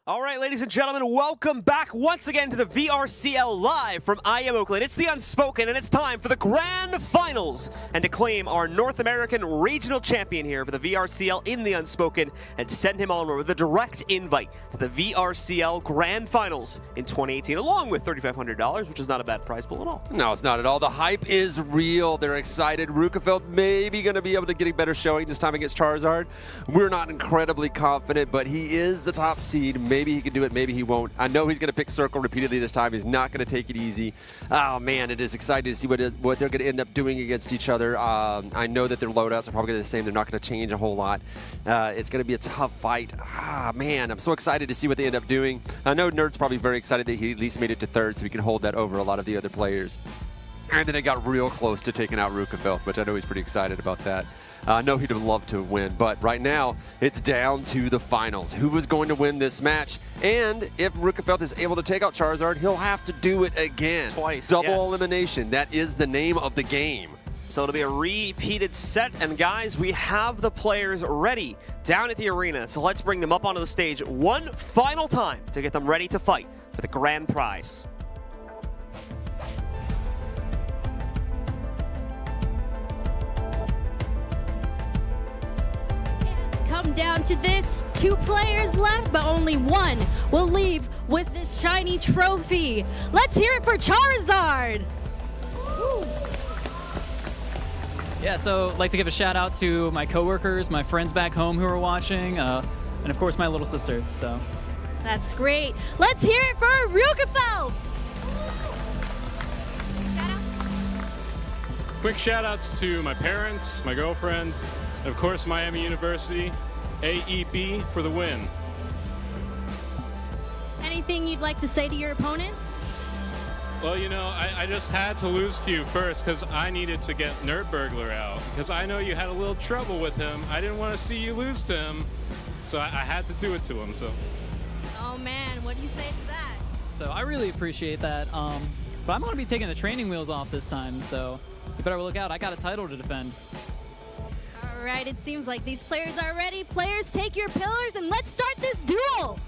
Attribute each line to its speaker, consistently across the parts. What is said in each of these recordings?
Speaker 1: All right, ladies and gentlemen, welcome back once again to the VRCL Live from IEM Oakland. It's the Unspoken, and it's time for the Grand Finals. And to claim our North American Regional Champion here for the VRCL in the Unspoken and send him onward with a direct invite to the VRCL Grand Finals in 2018, along with $3,500, which is not a bad prize pool at all.
Speaker 2: No, it's not at all. The hype is real. They're excited. Reukkifelth maybe going to be able to get a better showing this time against Charizard. We're not incredibly confident, but he is the top seed. Maybe he can do it, maybe he won't. I know he's going to pick Circle repeatedly this time. He's not going to take it easy. Oh, man, it is exciting to see what they're going to end up doing against each other. I know that their loadouts are probably the same. They're not going to change a whole lot. It's going to be a tough fight. Man, I'm so excited to see what they end up doing. I know Nerd's probably very excited that he at least made it to third so he can hold that over a lot of the other players. And then it got real close to taking out Reukkifelth, which I know he's pretty excited about that. I know he'd have loved to win, but right now it's down to the finals. Who is going to win this match? And if Reukkifelth is able to take out Charizard, he'll have to do it again.
Speaker 1: Twice,
Speaker 2: Double elimination. That is the name of the game.
Speaker 1: So it'll be a repeated set, and guys, we have the players ready down at the arena. So let's bring them up onto the stage one final time to get them ready to fight for the grand prize.
Speaker 3: Down to this, 2 players left, but only one will leave with this shiny trophy. Let's hear it for Charizard. Woo.
Speaker 4: Yeah, so I'd like to give a shout out to my coworkers, my friends back home who are watching, and of course my little sister. So
Speaker 3: that's great. Let's hear it for Reukkifelth.
Speaker 5: Quick shout outs to my parents, my girlfriend, and of course Miami University. AEB for the win.
Speaker 3: Anything you'd like to say to your opponent?
Speaker 5: Well, you know, I just had to lose to you first because I needed to get Nerdburglar out because I know you had a little trouble with him. I didn't want to see you lose to him, so I had to do it to him. So.
Speaker 3: Oh man, what do you say to that?
Speaker 4: So I really appreciate that, but I'm going to be taking the training wheels off this time, so you better look out. I got a title to defend.
Speaker 3: All right, it seems like these players are ready. Players, take your pillars and let's start this duel.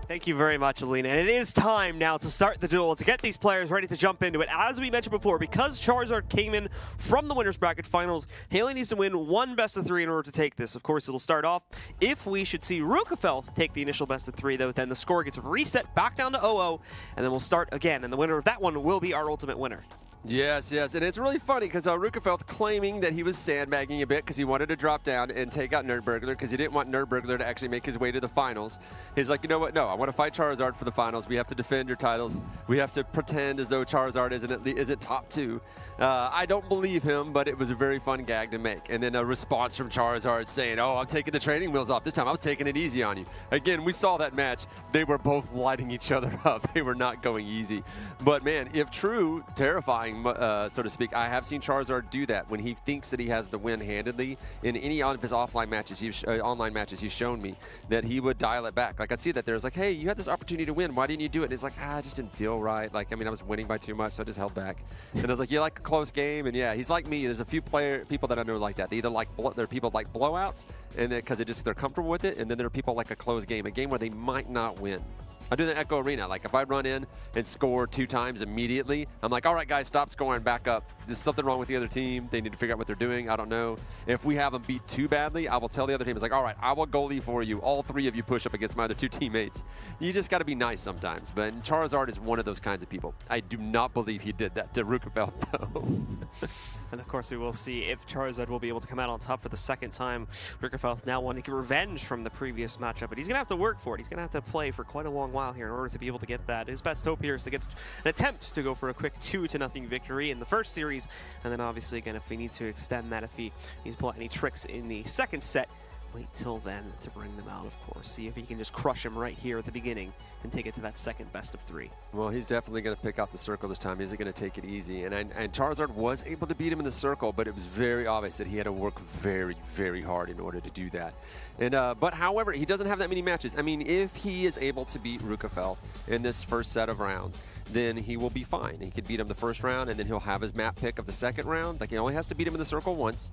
Speaker 1: Thank you very much, Alina. And it is time now to start the duel, to get these players ready to jump into it. As we mentioned before, because Charizard came in from the Winners Bracket Finals, he only needs to win one best-of-3 in order to take this. Of course, it'll start off. If we should see Reukkifelth take the initial best-of-3, though, then the score gets reset back down to 0-0, and then we'll start again. And the winner of that one will be our ultimate winner.
Speaker 2: Yes, yes, and it's really funny because Reukkifelth claiming that he was sandbagging a bit because he wanted to drop down and take out Nerdburglar because he didn't want Nerdburglar to actually make his way to the finals. He's like, you know what, no, I want to fight Charizard for the finals. We have to defend your titles. We have to pretend as though Charizard isn't top 2. I don't believe him, but it was a very fun gag to make. And then a response from Charizard saying, oh, I'm taking the training wheels off. This time I was taking it easy on you. Again, we saw that match. They were both lighting each other up. They were not going easy. But man, if true, terrifying, so to speak, I have seen Charizard do that when he thinks that he has the win handedly. In any of his offline matches, online matches, he's shown me that he would dial it back. Like I'd see that there's like, hey, you had this opportunity to win. Why didn't you do it? And he's like, I just didn't feel right. Like, I mean, I was winning by too much, so I just held back. And I was like, yeah, like a close game. And yeah, he's like me. There's a few people that I know like that. They either like there are people like blowouts, and because they're comfortable with it, and then there are people like a close game, a game where they might not win. I do the Echo Arena. Like if I run in and score 2 times immediately, I'm like, all right, guys, stop scoring, back up. There's something wrong with the other team. They need to figure out what they're doing. I don't know. If we have them beat too badly, I will tell the other team, it's like, all right, I will goalie for you. All 3 of you push up against my other 2 teammates. You just got to be nice sometimes. But Charizard is one of those kinds of people. I do not believe he did that to Reukkifelth, though.
Speaker 1: And of course, we will see if Charizard will be able to come out on top for the second time. Reukkifelth now wanting to get revenge from the previous matchup, but he's going to have to work for it. He's going to have to play for quite a long while here in order to be able to get that. His best hope here is to get an attempt to go for a quick 2-0 victory in the first series, and then obviously again if we need to extend that, if he needs to pull out any tricks in the second set, wait till then to bring them out, of course. See if he can just crush him right here at the beginning and take it to that second best-of-3.
Speaker 2: Well, he's definitely going to pick out the circle this time. He's going to take it easy. And Charizard was able to beat him in the circle, but it was very obvious that he had to work very, very hard in order to do that. And but however, he doesn't have that many matches. I mean, if he is able to beat Reukkifelth in this first set of rounds, then he will be fine. He could beat him the first round, and then he'll have his map pick of the second round. Like, he only has to beat him in the circle once.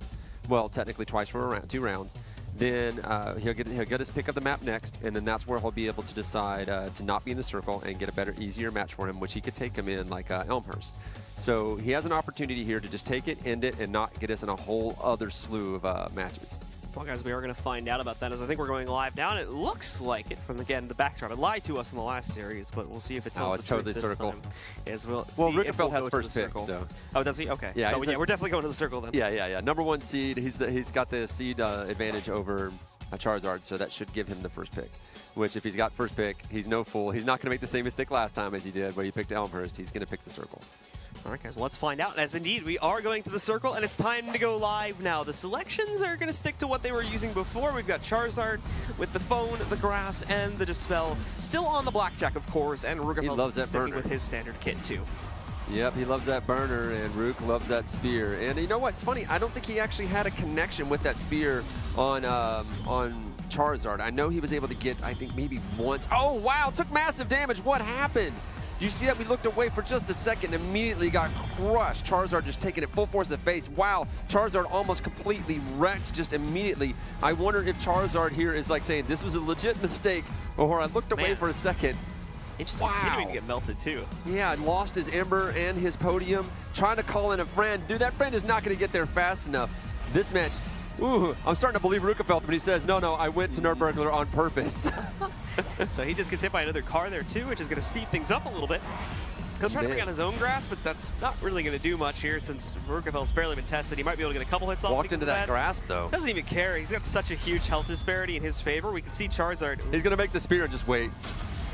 Speaker 2: Well, technically twice for a round, 2 rounds. then he'll get his pick of the map next, and then that's where he'll be able to decide to not be in the circle and get a better, easier match for him, which he could take him in like Elmhurst. So he has an opportunity here to just take it, end it, and not get us in a whole other slew of matches.
Speaker 1: Well, guys, we are going to find out about that as I think we're going live now. And it looks like it from, again, the backdrop. It lied to us in the last series, but we'll see if it tells
Speaker 2: it's
Speaker 1: the truth
Speaker 2: totally
Speaker 1: this
Speaker 2: circle.
Speaker 1: time. Yes, well,
Speaker 2: Reukkifelth has first pick, so.
Speaker 1: Oh, does he? Okay.
Speaker 2: Yeah,
Speaker 1: so, yeah, we're definitely going to the circle then.
Speaker 2: Yeah. Number 1 seed. He's got the seed advantage over Charizard, so that should give him the first pick. Which, if he's got first pick, he's no fool. He's not going to make the same mistake last time as he did where he picked Elmhurst. He's going to pick the circle.
Speaker 1: All right, guys, well, let's find out. As indeed, we are going to the circle, and it's time to go live now. The selections are going to stick to what they were using before. We've got Charizard with the phone, the grass, and the dispel. Still on the blackjack, of course, and Reukkifelth sticking with his standard kit, too.
Speaker 2: Yep, he loves that burner, and Rook loves that spear. And you know what? It's funny. I don't think he actually had a connection with that spear on Charizard. I know he was able to get, I think, maybe once. Oh, wow, took massive damage. What happened? Do you see that? We looked away for just a second, immediately got crushed. Charizard just taking it full force to the face. Wow, Charizard almost completely wrecked just immediately. I wonder if Charizard here is like saying, this was a legit mistake, or I looked away for a second.
Speaker 1: It's just continuing to get melted, too.
Speaker 2: Yeah, lost his Ember and his podium, trying to call in a friend. Dude, that friend is not going to get there fast enough. This match, ooh, I'm starting to believe Reukkifelth when he says, no, I went to Nerdburglar on purpose.
Speaker 1: So he just gets hit by another car there, too, which is going to speed things up a little bit. He'll try to bring out his own grass, but that's not really going to do much here since Reukkifelth's barely been tested. He might be able to get a couple hits off.
Speaker 2: Walked into that grasp, though.
Speaker 1: Doesn't even care. He's got such a huge health disparity in his favor. We can see Charizard.
Speaker 2: He's going to make the spear and just wait.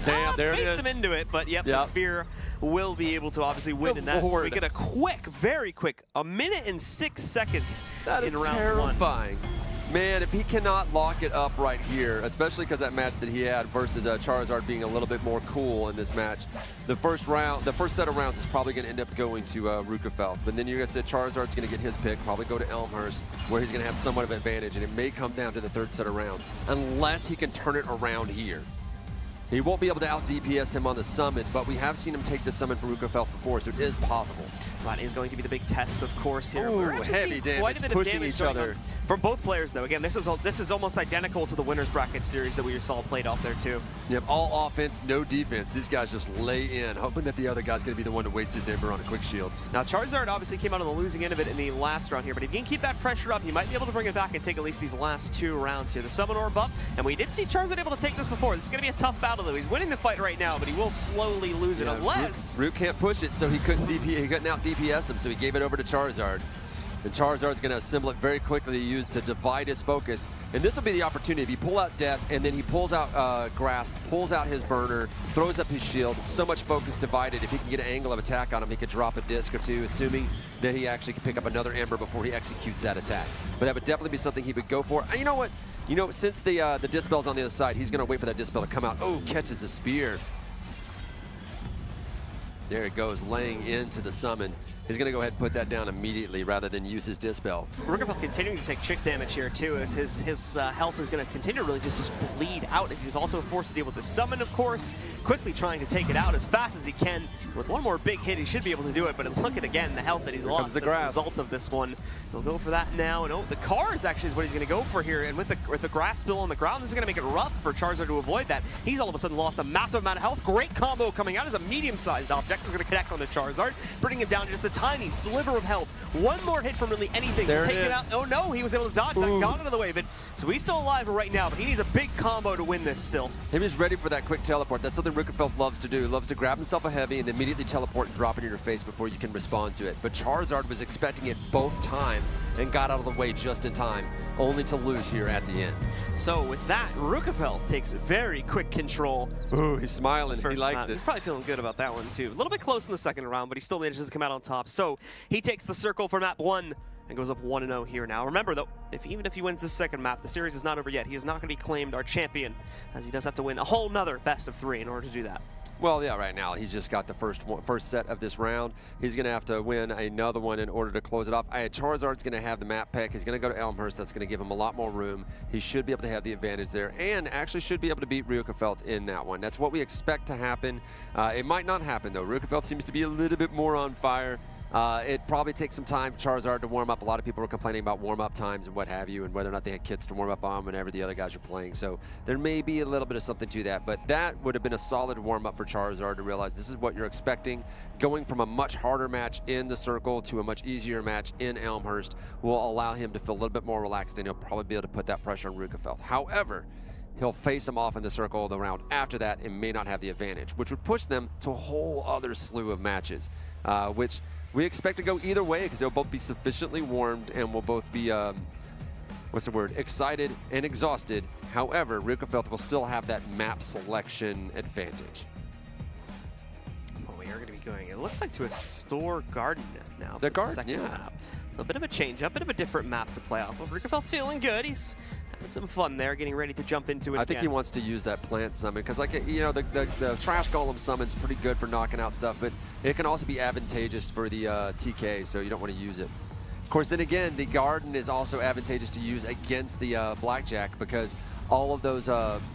Speaker 2: Damn, there it is.
Speaker 1: Baits him into it, but yep, the spear will be able to obviously win in that. So we get a quick, very quick, 1minute and 6 seconds
Speaker 2: that
Speaker 1: in
Speaker 2: is
Speaker 1: round
Speaker 2: terrifying. 1. Man, if he cannot lock it up right here, especially because that match that he had versus Charizard being a little bit more cool in this match, the first set of rounds is probably going to end up going to Reukkifelth. But then you're going to say Charizard's going to get his pick, probably go to Elmhurst, where he's going to have somewhat of an advantage, and it may come down to the third set of rounds, unless he can turn it around here. He won't be able to out-DPS him on the summon, but we have seen him take the summon from Reukkifelth before, so it is possible.
Speaker 1: That is going to be the big test, of course, here.
Speaker 2: Ooh, heavy damage,
Speaker 1: quite a bit
Speaker 2: pushing
Speaker 1: of damage
Speaker 2: each other.
Speaker 1: From both players, though. Again, this is almost identical to the winner's bracket series that we saw played off there, too.
Speaker 2: Yep, all offense, no defense. These guys just lay in, hoping that the other guy's going to be the one to waste his Ember on a quick shield.
Speaker 1: Now, Charizard obviously came out on the losing end of it in the last round here, but if he can keep that pressure up, he might be able to bring it back and take at least these last 2 rounds here. The Summon Orb up, and we did see Charizard able to take this before. This is going to be a tough battle, though. He's winning the fight right now, but he will slowly lose it unless...
Speaker 2: Rook can't push it, so he couldn't out DPS him, so he gave it over to Charizard. And Charizard's going to assemble it very quickly to use to divide his focus. And this will be the opportunity. If you pull out Death, and then he pulls out Grasp, pulls out his burner, throws up his shield, so much focus divided. If he can get an angle of attack on him, he could drop a disc or two, assuming that he actually can pick up another Ember before he executes that attack. But that would definitely be something he would go for. And you know what? Since the Dispel's on the other side, he's going to wait for that Dispel to come out. Oh, catches the spear. There it goes, laying into the summon. He's going to go ahead and put that down immediately rather than use his Dispel.
Speaker 1: Reukkifelth continuing to take chick damage here too, as his health is going to continue to really just bleed out, as he's also forced to deal with the summon, of course, quickly trying to take it out as fast as he can. With one more big hit, he should be able to do it, but look at, again, the health that he's lost as a result of this one. He'll go for that now, and the cars actually is what he's going to go for here, and with the grass spill on the ground, this is going to make it rough for Charizard to avoid that. He's all of a sudden lost a massive amount of health. Great combo coming out as a medium-sized object is going to connect onto Charizard, bringing him down to just a tiny sliver of health. One more hit from really anything to take it out. Oh no, he was able to dodge that, gone out of the way of it. So he's still alive right now, but he needs a big combo to win this still.
Speaker 2: He was ready for that quick teleport. That's something Reukkifelth loves to do. He loves to grab himself a heavy and immediately teleport and drop it in your face before you can respond to it. But Charizard was expecting it both times and got out of the way just in time, only to lose here at the end.
Speaker 1: So with that, Reukkifelth takes very quick control.
Speaker 2: Ooh, he's smiling. He likes it.
Speaker 1: He's probably feeling good about that one too. A little bit close in the second round, but he still manages to come out on top. So he takes the circle for map 1 and goes up 1-0 here now. Remember though, even if he wins this second map, the series is not over yet. He is not going to be claimed our champion, as he does have to win a whole nother best of 3 in order to do that.
Speaker 2: Well, yeah, right now he's just got the first set of this round. He's going to have to win another one in order to close it off. Charizard's going to have the map pick. He's going to go to Elmhurst. That's going to give him a lot more room. He should be able to have the advantage there, and actually should be able to beat Reukkifelth in that one. That's what we expect to happen. It might not happen, though. Reukkifelth seems to be a little bit more on fire. It probably takes some time for Charizard to warm up. A lot of people were complaining about warm-up times and what have you, and whether or not they had kits to warm up on whenever the other guys were playing. So there may be a little bit of something to that, but that would have been a solid warm-up for Charizard to realize this is what you're expecting. Going from a much harder match in the circle to a much easier match in Elmhurst will allow him to feel a little bit more relaxed, and he'll probably be able to put that pressure on Reukkifelth. However, he'll face him off in the circle the round after that and may not have the advantage, which would push them to a whole other slew of matches, which we expect to go either way because they'll both be sufficiently warmed and will both be, excited and exhausted. However, Reukkifelth will still have that map selection advantage.
Speaker 1: Well, we are going to be going, it looks like, to a store garden now.
Speaker 2: The garden,
Speaker 1: second
Speaker 2: yeah.
Speaker 1: map. So a bit of a change up, a bit of a different map to play off of. Reukkifelth's feeling good. He's having some fun there, getting ready to jump into it
Speaker 2: I think he wants to use that plant summon because, like, you know, the Trash Golem summon's pretty good for knocking out stuff, but it can also be advantageous for the TK, so you don't want to use it. Of course, then again, the garden is also advantageous to use against the blackjack because all of those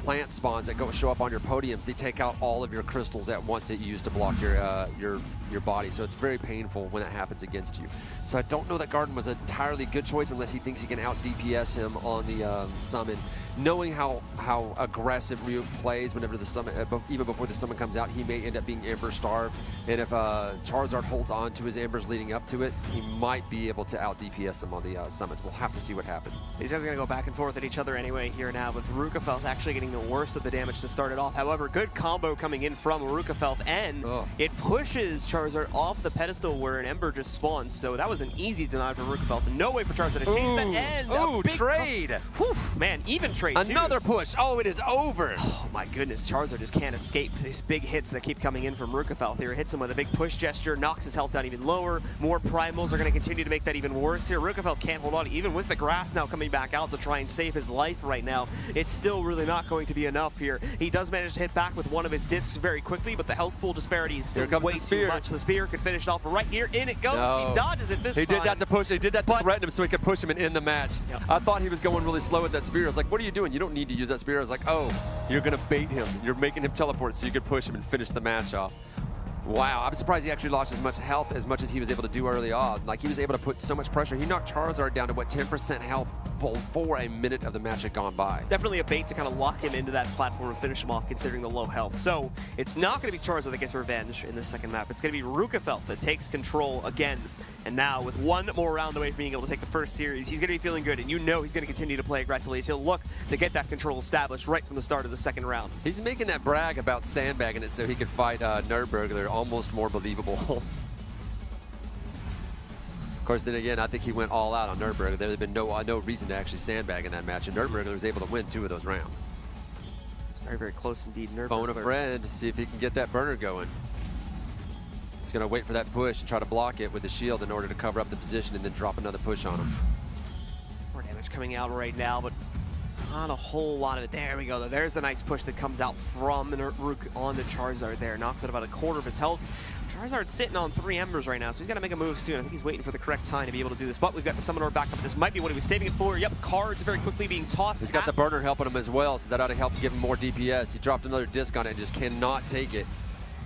Speaker 2: plant spawns that show up on your podiums, they take out all of your crystals at once that you use to block your body. So it's very painful when that happens against you. So I don't know that Garden was an entirely good choice unless he thinks he can out DPS him on the summon. Knowing how aggressive Ryuk plays whenever the summon, even before the summon comes out, he may end up being Ember starved. And if Charizard holds on to his Embers leading up to it, he might be able to out DPS him on the summons. We'll have to see what happens.
Speaker 1: These guys are going to go back and forth at each other anyway here now, with Reukkifelth actually getting the worst of the damage to start it off. However, good combo coming in from Reukkifelth, and it pushes Charizard off the pedestal where an Ember just spawned. So that was an easy deny for Reukkifelth. No way for Charizard to change that. And
Speaker 2: ooh, trade!
Speaker 1: Whew, man, even trade
Speaker 2: Another
Speaker 1: too.
Speaker 2: push. Oh, it is over.
Speaker 1: Oh my goodness, Charizard just can't escape these big hits that keep coming in from Reukkifelth here. Hits him with a big push gesture, knocks his health down even lower. More primals are going to continue to make that even worse here. Reukkifelth can't hold on, even with the grass now coming back out to try and save his life right now. It's still really not going to be enough here. He does manage to hit back with one of his discs very quickly, but the health pool disparity is still way too much. The spear could finish it off right here. In it goes. No. He dodges it this time.
Speaker 2: He did that to push. He did that to threaten him so he could push him and end the match. Yep. I thought he was going really slow with that spear. I was like, what are you doing? You don't need to use that spear. I was like, oh, you're going to bait him. You're making him teleport so you could push him and finish the match off. Wow, I'm surprised he actually lost as much health as much as he was able to do early on. Like, he was able to put so much pressure. He knocked Charizard down to, what, 10% health before a minute of the match had gone by.
Speaker 1: Definitely a bait to kind of lock him into that platform and finish him off, considering the low health. So it's not going to be Charizard that gets revenge in this second map. It's going to be Reukkifelth that takes control again. And now, with one more round away from being able to take the first series, he's going to be feeling good, and you know he's going to continue to play aggressively, so he'll look to get that control established right from the start of the second round.
Speaker 2: He's making that brag about sandbagging it so he could fight Nerdburglar almost more believable. Of course, then again, I think he went all out on Nerdburglar. There had been no reason to actually sandbag in that match, and Nerdburglar was able to win 2 of those rounds.
Speaker 1: It's very, very close indeed. Nerdburglar.
Speaker 2: Phone a friend to see if he can get that burner going. He's going to wait for that push and try to block it with the shield in order to cover up the position and then drop another push on him.
Speaker 1: More damage coming out right now, but not a whole lot of it. There we go. There's a nice push that comes out from Rook onto Charizard there. Knocks out about a quarter of his health. Charizard's sitting on 3 Embers right now, so he's got to make a move soon. I think he's waiting for the correct time to be able to do this, but we've got the Summoner back up. This might be what he was saving it for. Yep, cards very quickly being tossed.
Speaker 2: He's got the burner helping him as well, so that ought to help give him more DPS. He dropped another disc on it and just cannot take it.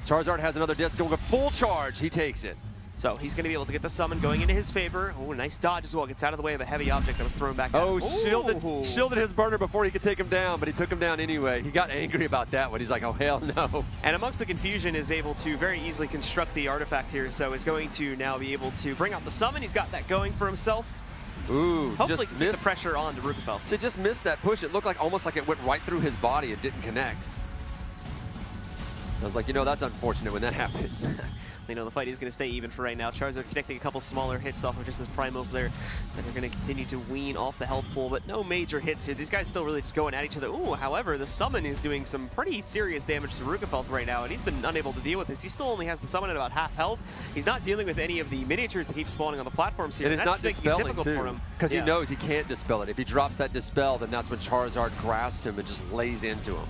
Speaker 2: Charizard has another disc going with full charge. He takes it.
Speaker 1: So he's going to be able to get the summon going into his favor. Oh, nice dodge as well. Gets out of the way of a heavy object that was thrown back
Speaker 2: down. Oh, shielded his burner before he could take him down, but he took him down anyway. He got angry about that one. He's like, oh, hell no.
Speaker 1: And amongst the confusion is able to very easily construct the artifact here. So is going to now be able to bring out the summon. He's got that going for himself.
Speaker 2: Ooh,
Speaker 1: hopefully just get the pressure on to Reukkifelth.
Speaker 2: So just missed that push. It looked like almost like it went right through his body and didn't connect. I was like, you know, that's unfortunate when that happens.
Speaker 1: You know, the fight is going to stay even for right now. Charizard connecting a couple smaller hits off of just his primals there. And they're going to continue to wean off the health pool, but no major hits here. These guys still really just going at each other. Ooh, however, the summon is doing some pretty serious damage to Reukkifelth right now, and he's been unable to deal with this. He still only has the summon at about half health. He's not dealing with any of the miniatures that keep spawning on the platforms here.
Speaker 2: And it's not dispelling,
Speaker 1: difficult for him.
Speaker 2: Because he knows he can't dispel it. If he drops that dispel, then that's when Charizard grasps him and just lays into him.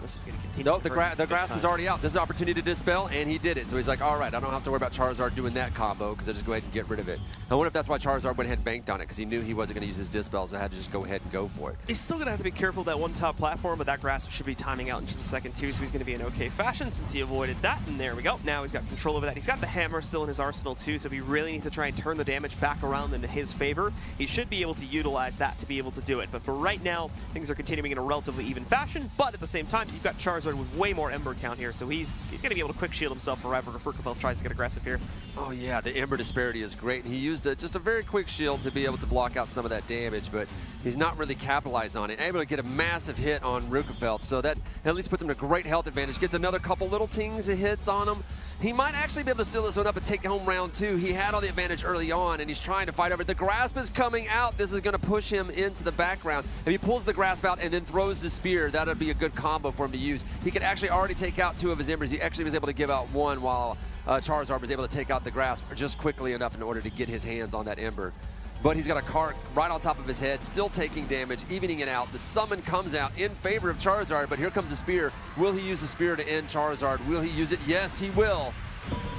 Speaker 1: This is going to continue.
Speaker 2: No, the grass was already out. This is an opportunity to dispel, and he did it. So he's like, all right, I don't have to worry about Charizard doing that combo because I just go ahead and get rid of it. I wonder if that's why Charizard went ahead and banked on it, because he knew he wasn't going to use his Dispel, so I had to just go ahead and go for it.
Speaker 1: He's still going to have to be careful of that one top platform, but that grasp should be timing out in just a second too, so he's going to be in okay fashion since he avoided that, and there we go. Now he's got control over that. He's got the hammer still in his arsenal too, so if he really needs to try and turn the damage back around into his favor, he should be able to utilize that to be able to do it. But for right now, things are continuing in a relatively even fashion, but at the same time, you've got Charizard with way more Ember count here, so he's going to be able to quick shield himself forever if Reukkifelth tries to get aggressive here.
Speaker 2: Oh yeah, the Ember disparity is great, and he used just a very quick shield to be able to block out some of that damage, but he's not really capitalized on it. Able to get a massive hit on Reukkifelth, so that at least puts him in a great health advantage. Gets another couple little tings of hits on him. He might actually be able to seal this one up and take home round 2. He had all the advantage early on, and he's trying to fight over it. The grasp is coming out. This is going to push him into the background. If he pulls the grasp out and then throws the spear, that would be a good combo for him to use. He could actually already take out 2 of his Embers. He actually was able to give out 1 while Charizard was able to take out the grasp just quickly enough in order to get his hands on that Ember. But he's got a cart right on top of his head, still taking damage, evening it out. The summon comes out in favor of Charizard, but here comes the spear. Will he use the spear to end Charizard? Will he use it? Yes, he will.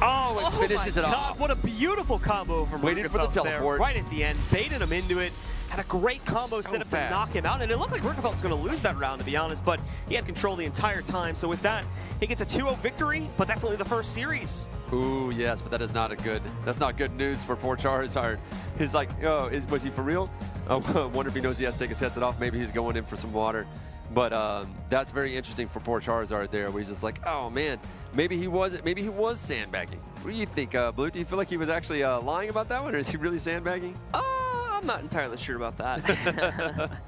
Speaker 2: Oh, it finishes it off.
Speaker 1: What a beautiful combo from
Speaker 2: Waited for the teleport.
Speaker 1: there, right at the end, baited him into it. Had a great combo set up to knock him out, and it looked like Reukkifelth was going to lose that round, to be honest, but he had control the entire time. So with that, he gets a 2-0 victory, but that's only the first series.
Speaker 2: Ooh, yes, but that's not good news for poor Charizard. He's like, oh, was he for real? I wonder if he knows he has to take his headset off. Maybe he's going in for some water. But that's very interesting for poor Charizard there, where he's just like, oh man, maybe he was sandbagging. What do you think, Blue? Do you feel like he was actually lying about that one, or is he really sandbagging?
Speaker 1: I'm not entirely sure about that.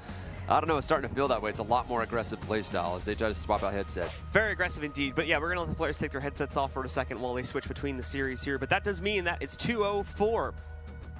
Speaker 2: I don't know, it's starting to feel that way. It's a lot more aggressive play style as they try to swap out headsets.
Speaker 1: Very aggressive indeed. But yeah, we're going to let the players take their headsets off for a second while they switch between the series here. But that does mean that it's 2-0 for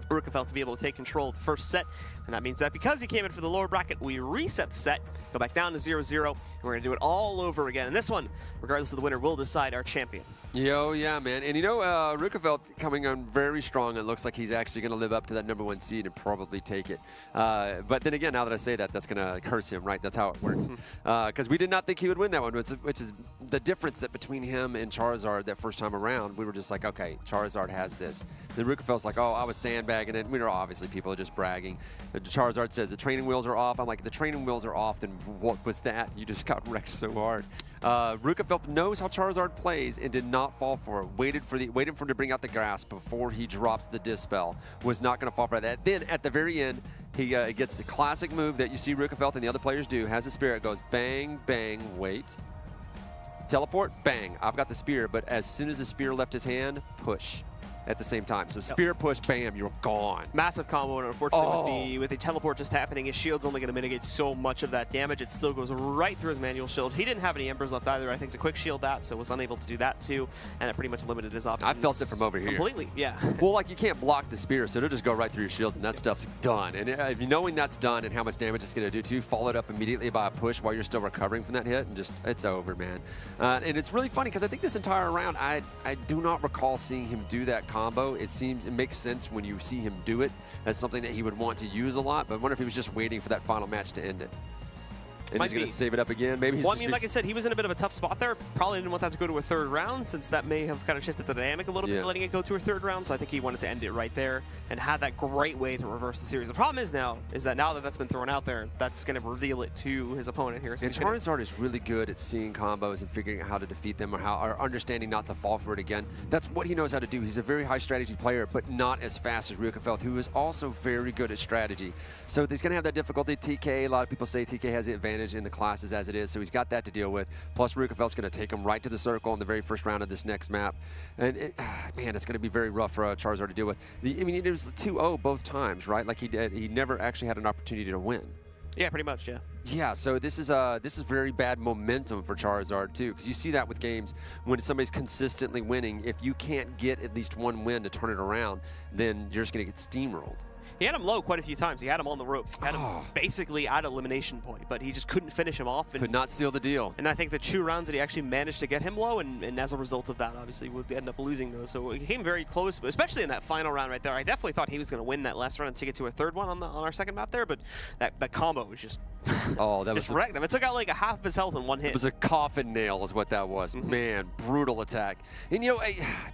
Speaker 1: Reukkifelth to be able to take control of the first set. And that means that because he came in for the lower bracket, we reset the set, go back down to 0-0, and we're going to do it all over again. And this one, regardless of the winner, will decide our champion.
Speaker 2: Yo, yeah, man. And you know, Reukkifelth coming on very strong. It looks like he's actually going to live up to that #1 seed and probably take it. But then again, now that I say that, that's going to curse him, right? That's how it works. Because we did not think he would win that one, which is the difference that between him and Charizard that first time around. We were just like, okay, Charizard has this. Then Reukkifelth's like, oh, I was sandbagging it. We know, obviously, people are just bragging. Charizard says the training wheels are off. I'm like, the training wheels are off, then what was that? You just got wrecked so hard. Reukkifelth knows how Charizard plays and did not fall for it. Waited for him to bring out the grasp before he drops the Dispel. Was not going to fall for that. Then at the very end, he gets the classic move that you see Reukkifelth and the other players do. Has the spear. It goes bang, bang, wait. Teleport, bang. I've got the spear, but as soon as the spear left his hand, push. At the same time. So spear push, bam, you're gone.
Speaker 1: Massive combo, and unfortunately with the teleport just happening, his shield's only going to mitigate so much of that damage. It still goes right through his manual shield. He didn't have any Embers left either, I think, to quick shield that, so was unable to do that too, and it pretty much limited his options.
Speaker 2: I felt it from over here.
Speaker 1: Completely, yeah.
Speaker 2: Well, like, you can't block the spear, so it'll just go right through your shields, and that stuff's done. And knowing that's done and how much damage it's going to do to you, followed up immediately by a push while you're still recovering from that hit, and just, it's over, man. And it's really funny, because I think this entire round, I do not recall seeing him do that combo. It makes sense when you see him do it as something that he would want to use a lot, but I wonder if he was just waiting for that final match to end it. And he's going to save it up again. Maybe he's
Speaker 1: well, I mean, like I said, he was in a bit of a tough spot there. Probably didn't want that to go to a third round, since that may have kind of shifted the dynamic a little bit, letting it go to a third round. So I think he wanted to end it right there and had that great way to reverse the series. The problem is now that that's been thrown out there, that's going to reveal it to his opponent here. So
Speaker 2: and Charizard is really good at seeing combos and figuring out how to defeat them, or understanding not to fall for it again. That's what he knows how to do. He's a very high strategy player, but not as fast as Reukkifelth, who is also very good at strategy. So he's going to have that difficulty. TK, a lot of people say TK has the advantage in the classes as it is, so he's got that to deal with. Plus, Reukkifelth's going to take him right to the circle in the very first round of this next map. And, man, it's going to be very rough for Charizard to deal with. I mean, it was 2-0 both times, right? Like, he never actually had an opportunity to win.
Speaker 1: Yeah, pretty much, yeah.
Speaker 2: Yeah, so this is very bad momentum for Charizard, too, because you see that with games when somebody's consistently winning. If you can't get at least one win to turn it around, then you're just going to get steamrolled.
Speaker 1: He had him low quite a few times. He had him on the ropes. He had him basically at elimination point, but he just couldn't finish him off. And,
Speaker 2: could not seal the deal.
Speaker 1: And I think the 2 rounds that he actually managed to get him low, and as a result of that, obviously, would end up losing those. So he came very close, but especially in that final round right there. I definitely thought he was going to win that last round and take it to a 3rd one on our second map there, but that combo was just just wrecked him. It took out like a half of his health in one hit.
Speaker 2: It was a coffin nail is what that was. Man, brutal attack. And you know,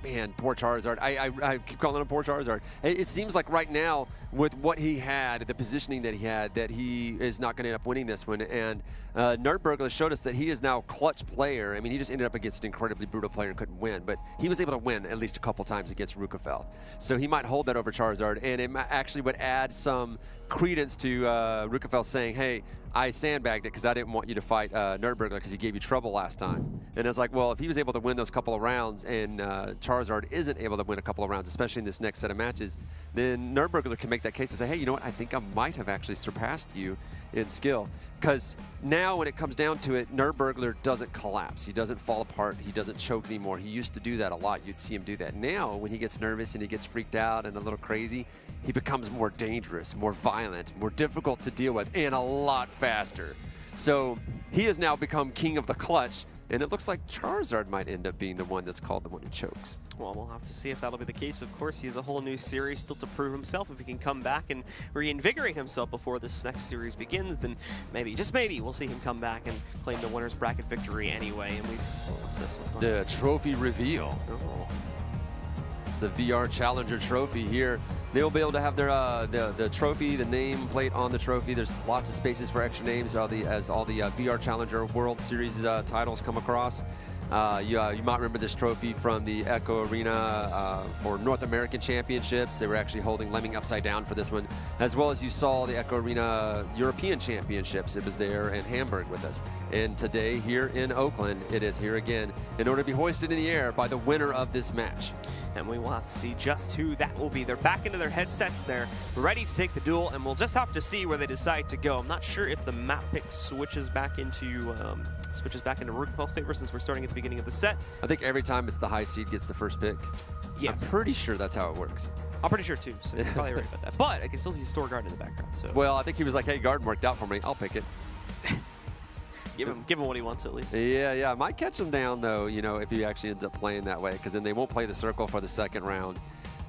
Speaker 2: man, poor Charizard. I keep calling him poor Charizard. It seems like right now, with what he had, the positioning that he had, that he is not going to end up winning this one. And Nerdburglar showed us that he is now a clutch player. I mean, he just ended up against an incredibly brutal player and couldn't win, but he was able to win at least a couple times against Reukkifelth. So he might hold that over Charizard, and it actually would add some credence to Reukkifelth saying, hey, I sandbagged it because I didn't want you to fight Nerdburglar because he gave you trouble last time. And it's like, well, if he was able to win those couple of rounds and Charizard isn't able to win a couple of rounds, especially in this next set of matches, then Nerdburglar can make that case and say, hey, you know what, I think I might have actually surpassed you in skill. Because now when it comes down to it, Nerdburglar doesn't collapse. He doesn't fall apart. He doesn't choke anymore. He used to do that a lot. You'd see him do that. Now, when he gets nervous and he gets freaked out and a little crazy, he becomes more dangerous, more violent, more difficult to deal with, and a lot faster. So he has now become king of the clutch, and it looks like Charizard might end up being the one that's called the one who chokes.
Speaker 1: Well, we'll have to see if that'll be the case. Of course, he has a whole new series still to prove himself. If he can come back and reinvigorate himself before this next series begins, then maybe, just maybe, we'll see him come back and claim the winner's bracket victory anyway. And what's this? What's going on?
Speaker 2: The trophy reveal.
Speaker 1: Oh.
Speaker 2: It's the VR Challenger trophy here. They'll be able to have their the trophy, the name plate on the trophy. There's lots of spaces for extra names as all the VR Challenger World Series titles come across. You might remember this trophy from the Echo Arena for North American Championships. They were actually holding Lemming upside down for this one, as well as you saw the Echo Arena European Championships. It was there in Hamburg with us. And today here in Oakland, it is here again in order to be hoisted in the air by the winner of this match.
Speaker 1: And we will have to see just who that will be. They're back into their headsets. They're ready to take the duel, and we'll just have to see where they decide to go. I'm not sure if the map pick switches back into Reukkilfeth's favor since we're starting at the beginning of the set.
Speaker 2: I think every time it's the high seed gets the first pick.
Speaker 1: Yes.
Speaker 2: I'm pretty sure that's how it works.
Speaker 1: I'm pretty sure too, so you're probably right about that. But I can still see Store Guard in the background. So.
Speaker 2: Well, I think he was like, hey, Garden worked out for me. I'll pick it.
Speaker 1: Give him what he wants at least.
Speaker 2: Yeah. Might catch him down, though, you know, if he actually ends up playing that way, because then they won't play the circle for the second round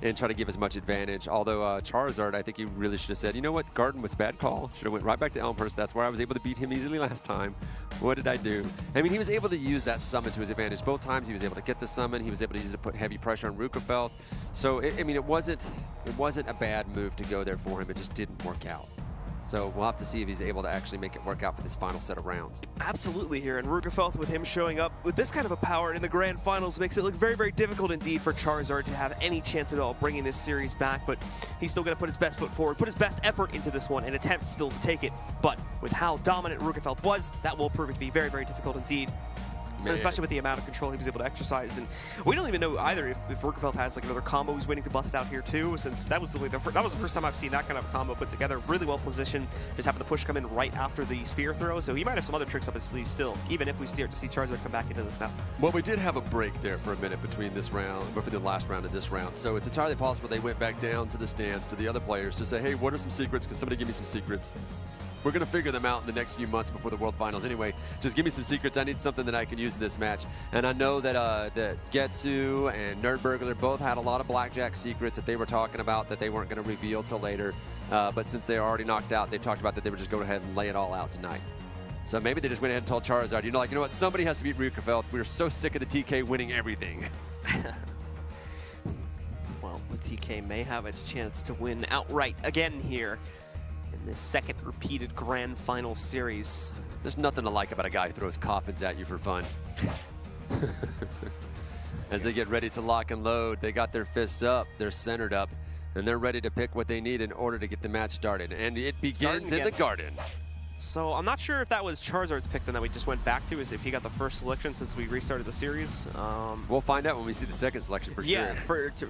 Speaker 2: and try to give as much advantage. Although Charizard, I think he really should have said, you know what, Garden was a bad call. Should have went right back to Elmhurst. That's where I was able to beat him easily last time. What did I do? I mean, he was able to use that summon to his advantage. Both times he was able to get the summon. He was able to use it to put heavy pressure on Reukkifelth. So, I mean, it wasn't a bad move to go there for him. It just didn't work out. So we'll have to see if he's able to actually make it work out for this final set of rounds.
Speaker 1: Absolutely here, and Reukkifelth with him showing up with this kind of a power in the grand finals makes it look very, very difficult indeed for Charizard to have any chance at all bringing this series back, but he's still going to put his best foot forward, put his best effort into this one, and attempt still to take it. But with how dominant Reukkifelth was, that will prove it to be very, very difficult indeed. And especially with the amount of control he was able to exercise. And we don't even know either if Reukkifelth has like another combo he's waiting to bust out here too, since that was, that was the first time I've seen that kind of combo put together. Really well positioned, just happened to push come in right after the spear throw, so he might have some other tricks up his sleeve still, even if we start to see Charizard come back into this now.
Speaker 2: Well, we did have a break there for a minute between this round, but for the last round and this round, so it's entirely possible they went back down to the stands to the other players to say, hey, what are some secrets? Can somebody give me some secrets? We're going to figure them out in the next few months before the World Finals anyway. Just give me some secrets. I need something that I can use in this match. And I know that that Getsu and Nerdburglar both had a lot of blackjack secrets that they were talking about that they weren't going to reveal till later. But since they are already knocked out, they talked about that they were just going ahead and lay it all out tonight. So maybe they just went ahead and told Charizard, you know what, somebody has to beat Reukkifelth. We're so sick of the TK winning everything.
Speaker 1: Well, the TK may have its chance to win outright again here in this second repeated grand final series.
Speaker 2: There's nothing to like about a guy who throws coffins at you for fun. As they get ready to lock and load, they got their fists up, they're centered up, and they're ready to pick what they need in order to get the match started. And it begins in the garden.
Speaker 1: So I'm not sure if that was Charizard's pick then that we just went back to, is if he got the first selection since we restarted the series.
Speaker 2: We'll find out when we see the second selection for sure.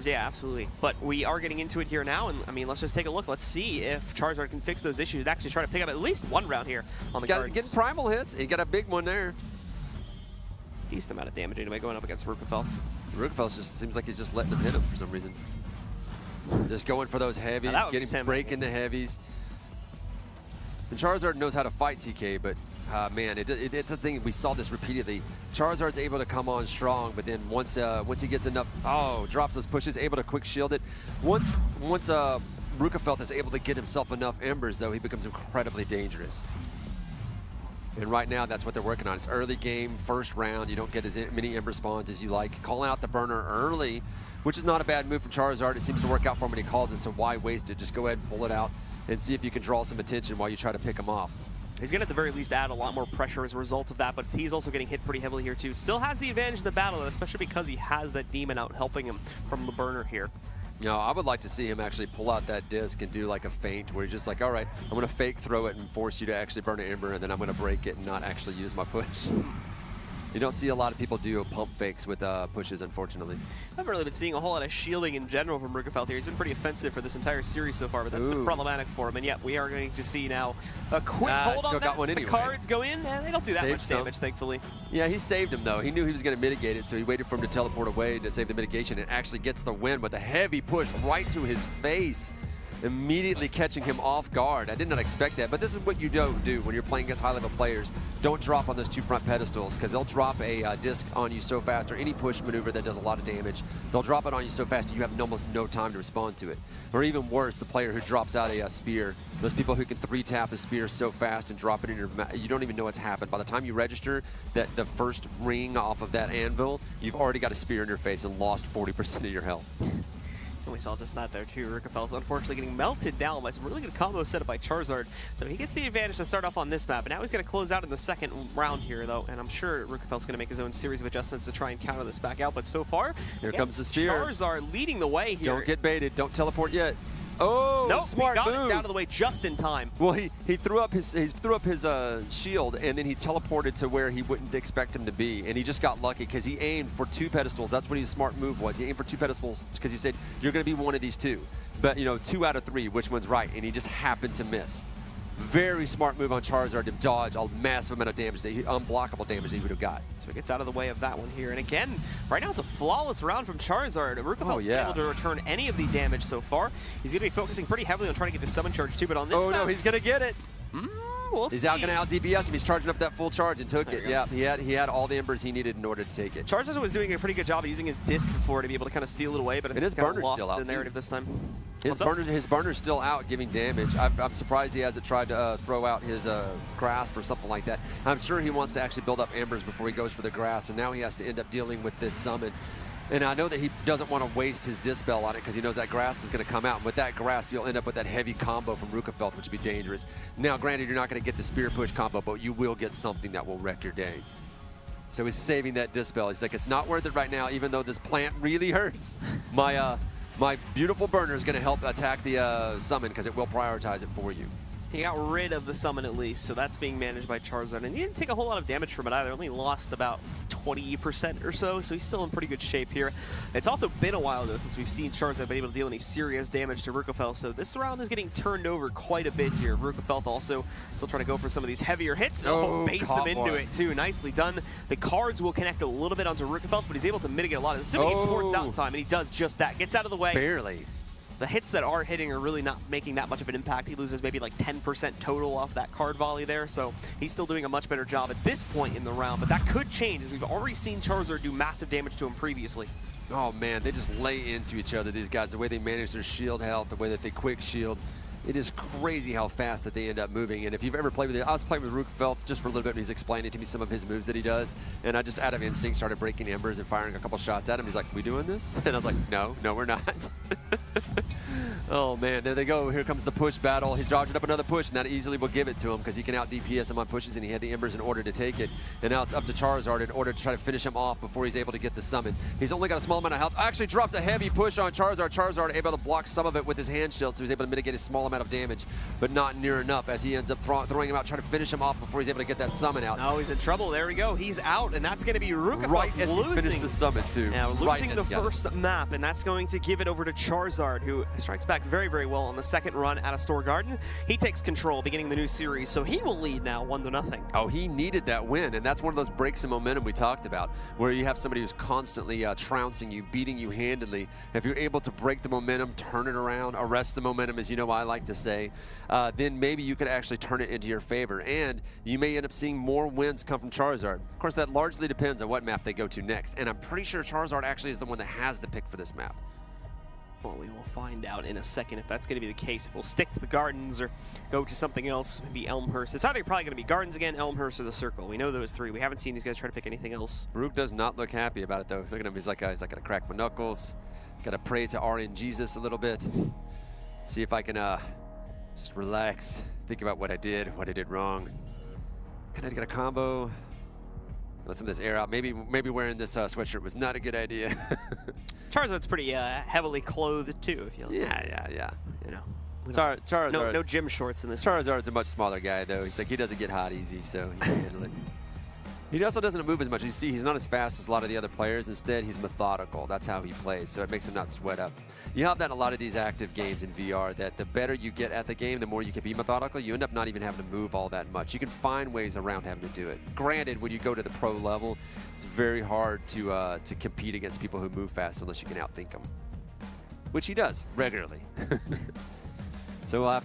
Speaker 1: Yeah, absolutely. But we are getting into it here now, and I mean, let's just take a look. Let's see if Charizard can fix those issues and actually try to pick up at least one round here on the Gardens.
Speaker 2: Getting primal hits. He got a big one there.
Speaker 1: Decent amount of damage anyway going up against Reukkifelth.
Speaker 2: Reukkifelth just seems like he's just letting him hit him for some reason. Just going for those heavies, breaking the heavies. And Charizard knows how to fight TK, but man, it's a thing. We saw this repeatedly. Charizard's able to come on strong, but then once he gets enough, drops those pushes, able to quick shield it. Once Reukkifelth is able to get himself enough embers, though, he becomes incredibly dangerous. And right now, that's what they're working on. It's early game, first round. You don't get as many ember spawns as you like. Calling out the burner early, which is not a bad move from Charizard. It seems to work out for him when he calls it, so why waste it? Just go ahead and pull it out and see if you can draw some attention while you try to pick him off.
Speaker 1: He's going to at the very least add a lot more pressure as a result of that, but he's also getting hit pretty heavily here too. Still has the advantage in the battle, though, especially because he has that demon out helping him from the burner here.
Speaker 2: No, I would like to see him actually pull out that disc and do like a feint where he's just like, all right, I'm going to fake throw it and force you to actually burn an ember, and then I'm going to break it and not actually use my push. You don't see a lot of people do pump fakes with pushes, unfortunately. I
Speaker 1: haven't really been seeing a whole lot of shielding in general from Reukkifelth here. He's been pretty offensive for this entire series so far, but that's been problematic for him. And yet, we are going to see now a quick hold on that. The cards go in, and they don't do that much damage, thankfully.
Speaker 2: Yeah, he saved him, though. He knew he was going to mitigate it, so he waited for him to teleport away to save the mitigation, and actually gets the win with a heavy push right to his face, immediately catching him off guard. I did not expect that, but this is what you don't do when you're playing against high-level players. Don't drop on those two front pedestals, because they'll drop a disc on you so fast, or any push maneuver that does a lot of damage. They'll drop it on you so fast you have almost no time to respond to it. Or even worse, the player who drops out a spear. Those people who can 3-tap a spear so fast and drop it in your mouth, you don't even know what's happened. By the time you register that the first ring off of that anvil, you've already got a spear in your face and lost 40% of your health.
Speaker 1: And we saw just that there too. Reukkifelth unfortunately getting melted down by some really good combos set up by Charizard. So he gets the advantage to start off on this map. And now he's going to close out in the second round here, though. And I'm sure Reukkifelth's going to make his own series of adjustments to try and counter this back out. But so far,
Speaker 2: here comes the spear.
Speaker 1: Charizard leading the way here.
Speaker 2: Don't get baited. Don't teleport yet. Oh,
Speaker 1: nope,
Speaker 2: smart
Speaker 1: he got
Speaker 2: move.
Speaker 1: it down to the way just in time.
Speaker 2: Well, he threw up his shield, and then he teleported to where he wouldn't expect him to be, and he just got lucky because he aimed for 2 pedestals. That's what his smart move was. He aimed for 2 pedestals because he said you're going to be one of these 2, but 2 out of 3, which one's right? And he just happened to miss. Very smart move on Charizard to dodge a massive amount of damage, unblockable damage that he would have got.
Speaker 1: So he gets out of the way of that one here. And again, right now it's a flawless round from Charizard. Reukkifelth's been able to return any of the damage so far. He's going to be focusing pretty heavily on trying to get the summon charge too, but on this map,
Speaker 2: no, he's going to get it.
Speaker 1: We'll
Speaker 2: he's out going to out DPS him. He's charging up that full charge and took it. Yeah, he had all the embers he needed in order to take it.
Speaker 1: Charizard was doing a pretty good job of using his disc before to be able to kind of steal it away, but
Speaker 2: his burner's
Speaker 1: lost
Speaker 2: still out
Speaker 1: the narrative this time.
Speaker 2: His burner's still out giving damage. I'm surprised he hasn't tried to throw out his grasp or something like that. I'm sure he wants to actually build up embers before he goes for the grasp, and now he has to end up dealing with this summon. And I know that he doesn't want to waste his Dispel on it because he knows that grasp is going to come out. And with that grasp, you'll end up with that heavy combo from Reukkifelth, which would be dangerous. Now, granted, you're not going to get the spear push combo, but you will get something that will wreck your day. So he's saving that Dispel. He's like, it's not worth it right now, even though this plant really hurts. My beautiful burner is going to help attack the summon because it will prioritize it for you.
Speaker 1: He got rid of the summon at least, so that's being managed by Charizard. And he didn't take a whole lot of damage from it either. Only lost about 20% or so he's still in pretty good shape here. It's also been a while, though, since we've seen Charizard been able to deal any serious damage to Reukkifelth, so this round is getting turned over quite a bit here. Reukkifelth also still trying to go for some of these heavier hits. Baits him into it, too. Nicely done. The cards will connect a little bit onto Reukkifelth, but he's able to mitigate a lot of this. Assuming he ports out in time, and he does just that. Gets out of the way.
Speaker 2: Barely.
Speaker 1: The hits that are hitting are really not making that much of an impact. He loses maybe like 10% total off that card volley there, so he's still doing a much better job at this point in the round, but that could change as we've already seen Charizard do massive damage to him previously.
Speaker 2: Oh man, they just lay into each other, these guys, the way they manage their shield health, the way that they quick shield. It is crazy how fast that they end up moving. And if you've ever played with it, I was playing with Reukkifelth just for a little bit, and he's explaining to me some of his moves that he does. And I just, out of instinct, started breaking embers and firing a couple shots at him. He's like, we doing this? And I was like, no, we're not. Oh man, there they go. Here comes the push battle. He's dodging up another push, and that easily will give it to him because he can out DPS him on pushes, and he had the embers in order to take it. And now it's up to Charizard in order to try to finish him off before he's able to get the summon. He's only got a small amount of health. Actually drops a heavy push on Charizard. Charizard able to block some of it with his hand shield, so he's able to mitigate a small amount of damage, but not near enough as he ends up throwing him out, trying to finish him off before he's able to get that summon out.
Speaker 1: Oh, he's in trouble. There we go. He's out, and that's going to be Reukkifelth
Speaker 2: right as he finished the summon, too.
Speaker 1: Now, losing the first map, and that's going to give it over to Charizard, who strikes back very, very well on the second run at a Store Garden. He takes control beginning the new series, so he will lead now 1-0.
Speaker 2: Oh, he needed that win, and that's one of those breaks in momentum we talked about, where you have somebody who's constantly trouncing you, beating you handedly. If you're able to break the momentum, turn it around, arrest the momentum, as you know I like to say, then maybe you could actually turn it into your favor, and you may end up seeing more wins come from Charizard. Of course, that largely depends on what map they go to next, and I'm pretty sure Charizard actually is the one that has the pick for this map.
Speaker 1: Well, we will find out in a second if that's going to be the case. If we'll stick to the Gardens or go to something else, maybe Elmhurst. It's either probably going to be Gardens again, Elmhurst, or the Circle. We know those three. We haven't seen these guys try to pick anything else.
Speaker 2: Rook does not look happy about it, though. Look at him. He's like, I got to crack my knuckles. Got to pray to RN Jesus a little bit. See if I can just relax. Think about what I did wrong. Can I get a combo? Let some of this air out. Maybe wearing this sweatshirt was not a good idea.
Speaker 1: Charizard's pretty heavily clothed too, if you like.
Speaker 2: Yeah.
Speaker 1: You know,
Speaker 2: Charizard.
Speaker 1: No gym shorts in this.
Speaker 2: Charizard's a much smaller guy, though. He's like, he doesn't get hot easy, so he can handle it. He also doesn't move as much. You see, he's not as fast as a lot of the other players. Instead, he's methodical. That's how he plays, so it makes him not sweat up. You have that in a lot of these active games in VR, that the better you get at the game, the more you can be methodical. You end up not even having to move all that much. You can find ways around having to do it. Granted, when you go to the pro level, it's very hard to compete against people who move fast unless you can outthink them, which he does regularly. So we'll have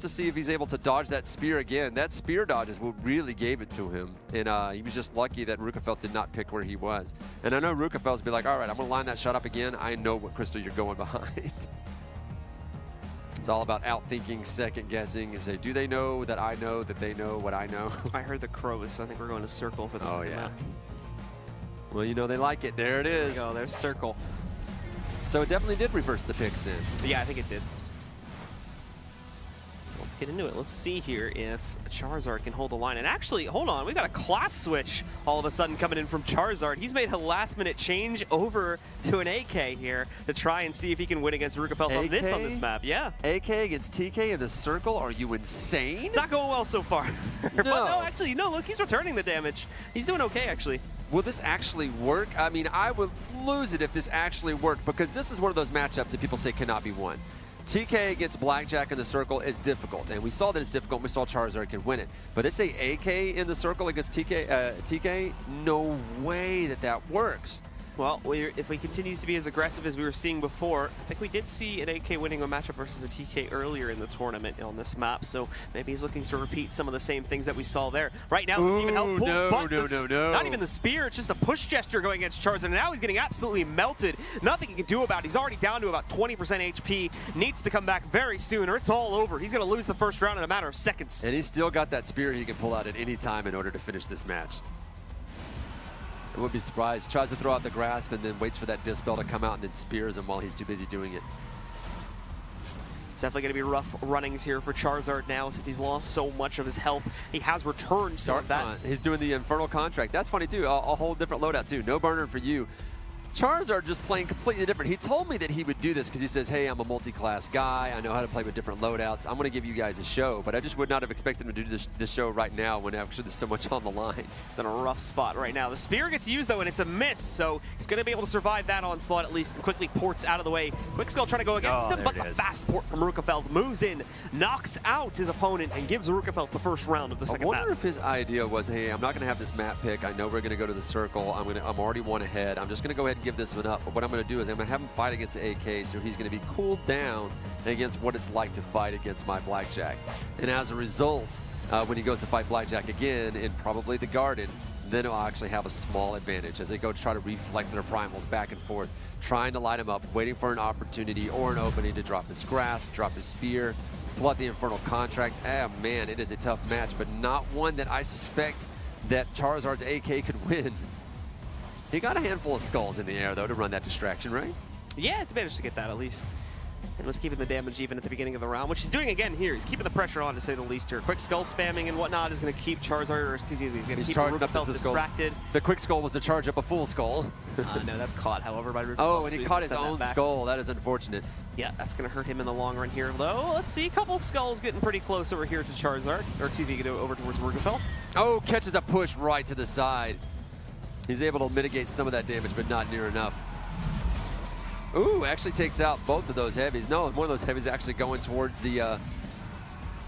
Speaker 2: to see if he's able to dodge that spear again. That spear dodge is what really gave it to him. And he was just lucky that Reukkifelth did not pick where he was. And I know Reukkifelth will be like, all right, I'm going to line that shot up again. I know what crystal you're going behind. It's all about outthinking, second guessing. You say, do they know that I know that they know what I know?
Speaker 1: I heard the crows, so I think we're going to Circle for the second map.
Speaker 2: Well, you know they like it. There it is.
Speaker 1: There you go. There's Circle.
Speaker 2: So it definitely did reverse the picks then.
Speaker 1: Yeah, I think it did. Let's get into it. Let's see here if Charizard can hold the line. And actually, hold on, we've got a class switch all of a sudden coming in from Charizard. He's made a last-minute change over to an AK here to try and see if he can win against Reukkifelth on this map. Yeah.
Speaker 2: AK against TK in the Circle? Are you insane?
Speaker 1: It's not going well so far.
Speaker 2: No.
Speaker 1: But no, actually, no, look, he's returning the damage. He's doing okay, actually.
Speaker 2: Will this actually work? I mean, I would lose it if this actually worked, because this is one of those matchups that people say cannot be won. TK against Blackjack in the Circle is difficult, and we saw that it's difficult. We saw Charizard can win it. But they say AK in the Circle against TK, no way that works.
Speaker 1: Well, if he continues to be as aggressive as we were seeing before, I think we did see an AK winning a matchup versus a TK earlier in the tournament on this map, so maybe he's looking to repeat some of the same things that we saw there. Right now, it's even help pull, no. Not even the spear, it's just a push gesture going against Charizard, and now he's getting absolutely melted. Nothing he can do about it. He's already down to about 20% HP, needs to come back very soon, or it's all over. He's going to lose the first round in a matter of seconds.
Speaker 2: And he's still got that spear he can pull out at any time in order to finish this match. I wouldn't be surprised. Tries to throw out the grasp and then waits for that Dispel to come out and then spears him while he's too busy doing it.
Speaker 1: It's definitely going to be rough runnings here for Charizard now since he's lost so much of his health. He has returned some of that.
Speaker 2: He's doing the Infernal Contract. That's funny too. A whole different loadout too. No burner for you. Charizard just playing completely different. He told me that he would do this because he says, hey, I'm a multi-class guy. I know how to play with different loadouts. I'm going to give you guys a show, but I just would not have expected him to do this show right now when actually there's so much on the line.
Speaker 1: It's in a rough spot right now. The spear gets used, though, and it's a miss, so he's going to be able to survive that onslaught at least and quickly ports out of the way. Quick Skull trying to go against him, but the fast port from Reukkifelth moves in, knocks out his opponent, and gives Reukkifelth the first round of the second map.
Speaker 2: I wonder if his idea was, hey, I'm not going to have this map pick. I know we're going to go to the Circle. I'm already one ahead. I'm just going to go ahead and give this one up. But what I'm going to do is I'm going to have him fight against the AK, so he's going to be cooled down against what it's like to fight against my Blackjack. And as a result, when he goes to fight Blackjack again in probably the Garden, then he'll actually have a small advantage as they go to try to reflect their primals back and forth, trying to light him up, waiting for an opportunity or an opening to drop his grasp, drop his spear, to pull out the Infernal Contract. Ah, man, it is a tough match, but not one that I suspect that Charizard's AK could win. He got a handful of skulls in the air, though, to run that distraction, right?
Speaker 1: Yeah, he managed to get that at least. And was keeping the damage even at the beginning of the round, which he's doing again here. He's keeping the pressure on, to say the least here. Quick Skull spamming and whatnot is going to keep Charizard, or excuse me, he's going to keep Reukkifelth distracted.
Speaker 2: The Quick Skull was to charge up a full skull.
Speaker 1: No, that's caught, however, by Reukkifelth.
Speaker 2: Oh, and he caught his own skull. That is unfortunate.
Speaker 1: Yeah, that's going to hurt him in the long run here, though. Let's see, a couple skulls getting pretty close over here to Charizard. Or, excuse me, over towards Reukkifelth.
Speaker 2: Oh, catches a push right to the side. He's able to mitigate some of that damage, but not near enough. Ooh, actually takes out both of those heavies. No, one of those heavies actually going towards the,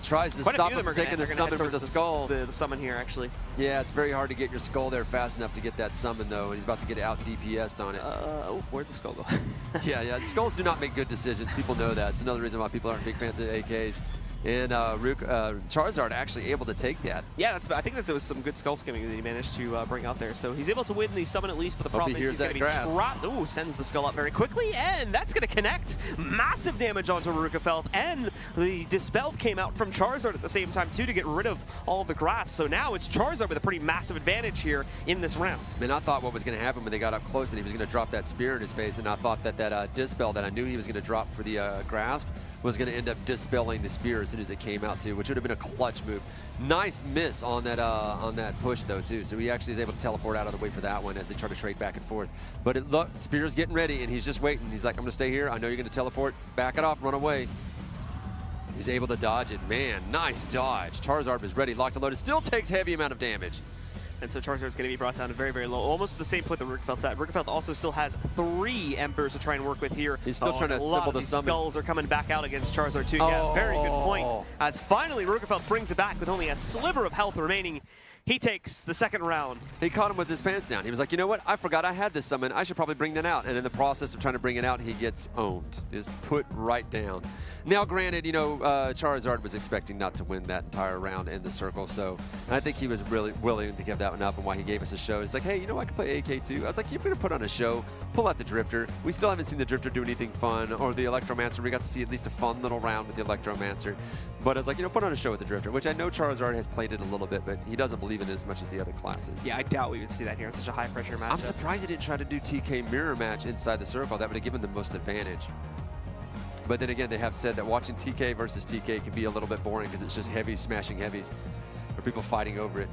Speaker 2: tries to stop him from taking the summon for the skull.
Speaker 1: The summon here, actually.
Speaker 2: Yeah, it's very hard to get your skull there fast enough to get that summon, though, and he's about to get out DPS'd on it.
Speaker 1: Oh, where'd the skull go?
Speaker 2: yeah, skulls do not make good decisions. People know that. It's another reason why people aren't big fans of AKs. And Charizard actually able to take that.
Speaker 1: Yeah, I think that there was some good skull skimming that he managed to bring out there. So he's able to win the summon at least, but the problem is he's going to be dropped. Ooh, sends the skull up very quickly, and that's going to connect. Massive damage onto Reukkifelth, and the Dispel came out from Charizard at the same time, too, to get rid of all of the grass. So now it's Charizard with a pretty massive advantage here in this round.
Speaker 2: Man, I thought what was going to happen when they got up close that he was going to drop that spear in his face, and I thought that that Dispel that I knew he was going to drop for the grasp was going to end up dispelling the spear as soon as it came out too, which would have been a clutch move. Nice miss on that push though too. So he actually is able to teleport out of the way for that one as they try to trade back and forth. But look, Spear's getting ready and he's just waiting. He's like, I'm going to stay here. I know you're going to teleport. Back it off. Run away. He's able to dodge it. Man, nice dodge. Charizard is ready, locked and loaded. Still takes heavy amount of damage.
Speaker 1: And so Charizard's going to be brought down to very, very low. Almost the same point that Reukkifelth's at. Reukkifelth also still has 3 Embers to try and work with here.
Speaker 2: He's still trying to symbol the summon.
Speaker 1: Skulls are coming back out against Charizard too. Yeah, very good point. As finally Reukkifelth brings it back with only a sliver of health remaining. He takes the second round.
Speaker 2: He caught him with his pants down. He was like, you know what? I forgot I had this summon. I should probably bring that out. And in the process of trying to bring it out, he gets owned. Is put right down. Now, granted, you know, Charizard was expecting not to win that entire round in the circle. So I think he was really willing to give that one up, and why he gave us a show. He's like, hey, you know, I can play AK too. I was like, you're going to put on a show. Pull out the Drifter. We still haven't seen the Drifter do anything fun, or the Electromancer. We got to see at least a fun little round with the Electromancer. But I was like, you know, put on a show with the Drifter, which I know Charizard has played it a little bit, but he doesn't believe in it as much as the other classes.
Speaker 1: Yeah, I doubt we would see that here in such a high-pressure match.
Speaker 2: I'm surprised he didn't try to do TK mirror match inside the circle. That would have given them the most advantage. But then again, they have said that watching TK versus TK can be a little bit boring because it's just heavies smashing heavies, or people fighting over it.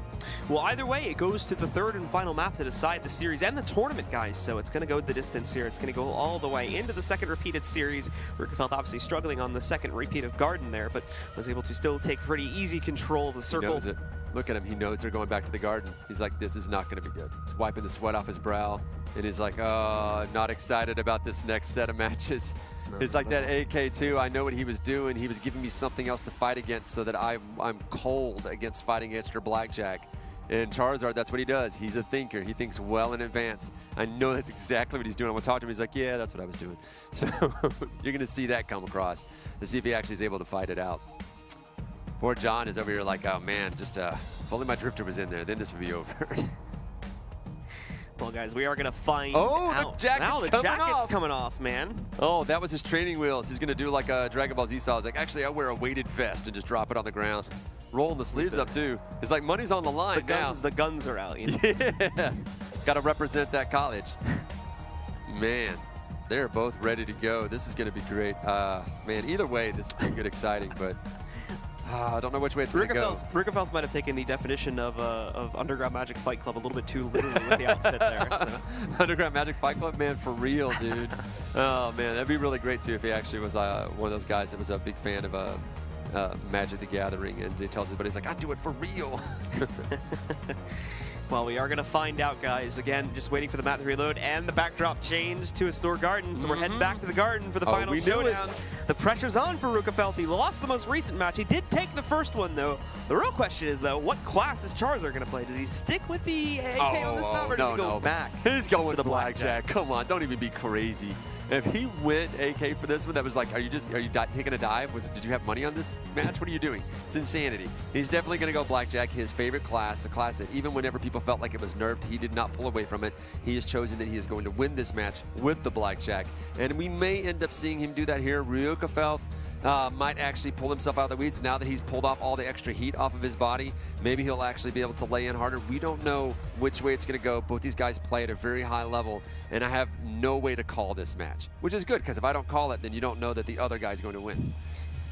Speaker 1: Well, either way, it goes to the third and final map to decide the series and the tournament, guys. So it's going to go the distance here. It's going to go all the way into the second repeated series. Reukkifelth obviously struggling on the second repeat of Garden there, but was able to still take pretty easy control of the circle.
Speaker 2: He knows it. Look at him. He knows they're going back to the Garden. He's like, this is not going to be good. He's wiping the sweat off his brow, and he's like, oh, not excited about this next set of matches. It's like that AK2. I know what he was doing. He was giving me something else to fight against so that I'm cold against fighting against your blackjack. And Charizard, that's what he does. He's a thinker. He thinks well in advance. I know that's exactly what he's doing. I'm going to talk to him. He's like, yeah, that's what I was doing. So you're going to see that come across to see if he actually is able to fight it out. Poor John is over here like, oh, man, just if only my Drifter was in there, then this would be over.
Speaker 1: Well, guys, we are going to find out.
Speaker 2: Now the jacket's
Speaker 1: coming off, man.
Speaker 2: Oh, that was his training wheels. He's going to do like a Dragon Ball Z style. He's like, actually, I wear a weighted vest and just drop it on the ground. Rolling the sleeves up, too. It's like money's on the line now.
Speaker 1: The guns are out. You know?
Speaker 2: Yeah. Got to represent that college. Man, they're both ready to go. This is going to be great. Man, either way, this is going to get exciting, but I don't know which way it's going to go.
Speaker 1: Reukkifelth might have taken the definition of Underground Magic Fight Club a little bit too literally with the outfit there. So.
Speaker 2: Underground Magic Fight Club, man, for real, dude. Oh, man, that'd be really great, too, if he actually was one of those guys that was a big fan of Magic the Gathering, and he tells everybody, he's like, I do it for real.
Speaker 1: Well, we are going to find out, guys. Again, just waiting for the map to reload and the backdrop change to a store garden. So we're heading back to the garden for the final showdown. The pressure's on for Reukkifelth. He lost the most recent match. He did take the first one, though. The real question is, though, what class is Charizard going to play? Does he stick with the AK on this map, or does he go back?
Speaker 2: He's going with the blackjack. Come on, don't even be crazy. If he went AK for this one, that was like, are you taking a dive? Did you have money on this match? What are you doing? It's insanity. He's definitely going to go blackjack, his favorite class, the class that even whenever people felt like it was nerfed, he did not pull away from it. He has chosen that he is going to win this match with the blackjack. And we may end up seeing him do that here. Reukkifelth might actually pull himself out of the weeds now that he's pulled off all the extra heat off of his body. Maybe he'll actually be able to lay in harder. We don't know which way it's going to go. Both these guys play at a very high level, and I have no way to call this match, which is good, because if I don't call it, then you don't know that the other guy's going to win.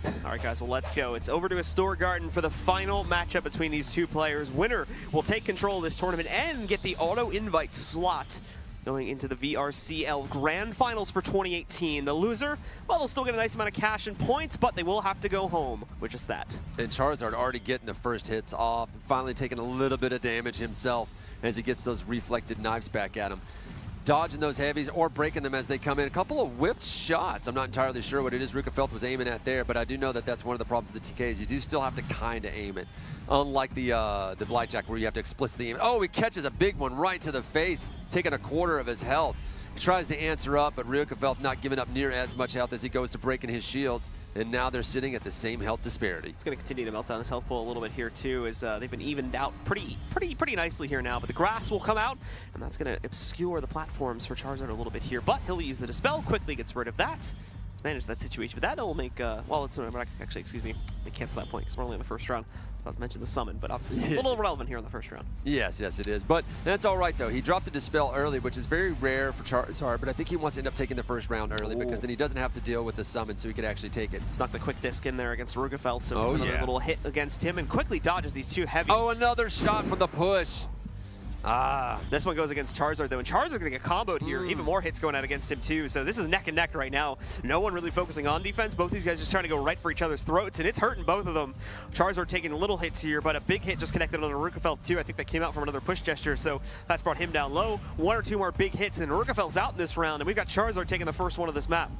Speaker 1: All right, guys, well, let's go. It's over to a store garden for the final matchup between these two players. Winner will take control of this tournament and get the auto-invite slot going into the VRCL Grand Finals for 2018. The loser, well, they'll still get a nice amount of cash and points, but they will have to go home with just that.
Speaker 2: And Charizard already getting the first hits off, finally taking a little bit of damage himself as he gets those reflected knives back at him. dodging those heavies or breaking them as they come in. A couple of whiffed shots. I'm not entirely sure what it is Reukkifelth was aiming at there, but I do know that that's one of the problems with the TKs. You do still have to kind of aim it, unlike the Blackjack where you have to explicitly aim it. Oh, he catches a big one right to the face, taking a quarter of his health. He tries to answer up, but Reukkifelth not giving up near as much health as he goes to breaking his shields. And now they're sitting at the same health disparity.
Speaker 1: It's going to continue to melt down his health pool a little bit here too, as they've been evened out pretty nicely here now. But the grass will come out, and that's going to obscure the platforms for Charizard a little bit here. But he'll use the Dispel, quickly gets rid of that. Manage that situation, but that'll make, well, it's actually, excuse me, let me cancel that point because we're only in the first round. I was about to mention the summon, but obviously it's a little relevant here in the first round.
Speaker 2: Yes, it is. But that's all right, though. He dropped the Dispel early, which is very rare for Charizard, but I think he wants to end up taking the first round early because then he doesn't have to deal with the summon, so he could actually take it.
Speaker 1: Snuck the quick disc in there against Reukkifelth, so it's another little hit against him, and quickly dodges these two heavy.
Speaker 2: Oh, another shot from the push.
Speaker 1: This one goes against Charizard, though, and Charizard's going to get comboed here. Even more hits going out against him, too. So this is neck and neck right now. No one really focusing on defense. Both these guys just trying to go right for each other's throats, and it's hurting both of them. Charizard taking little hits here, but a big hit just connected on Reukkifelth, too. I think that came out from another push gesture, so that's brought him down low. One or two more big hits, and Reukkifelth's out in this round, and we've got Charizard taking the first one of this map.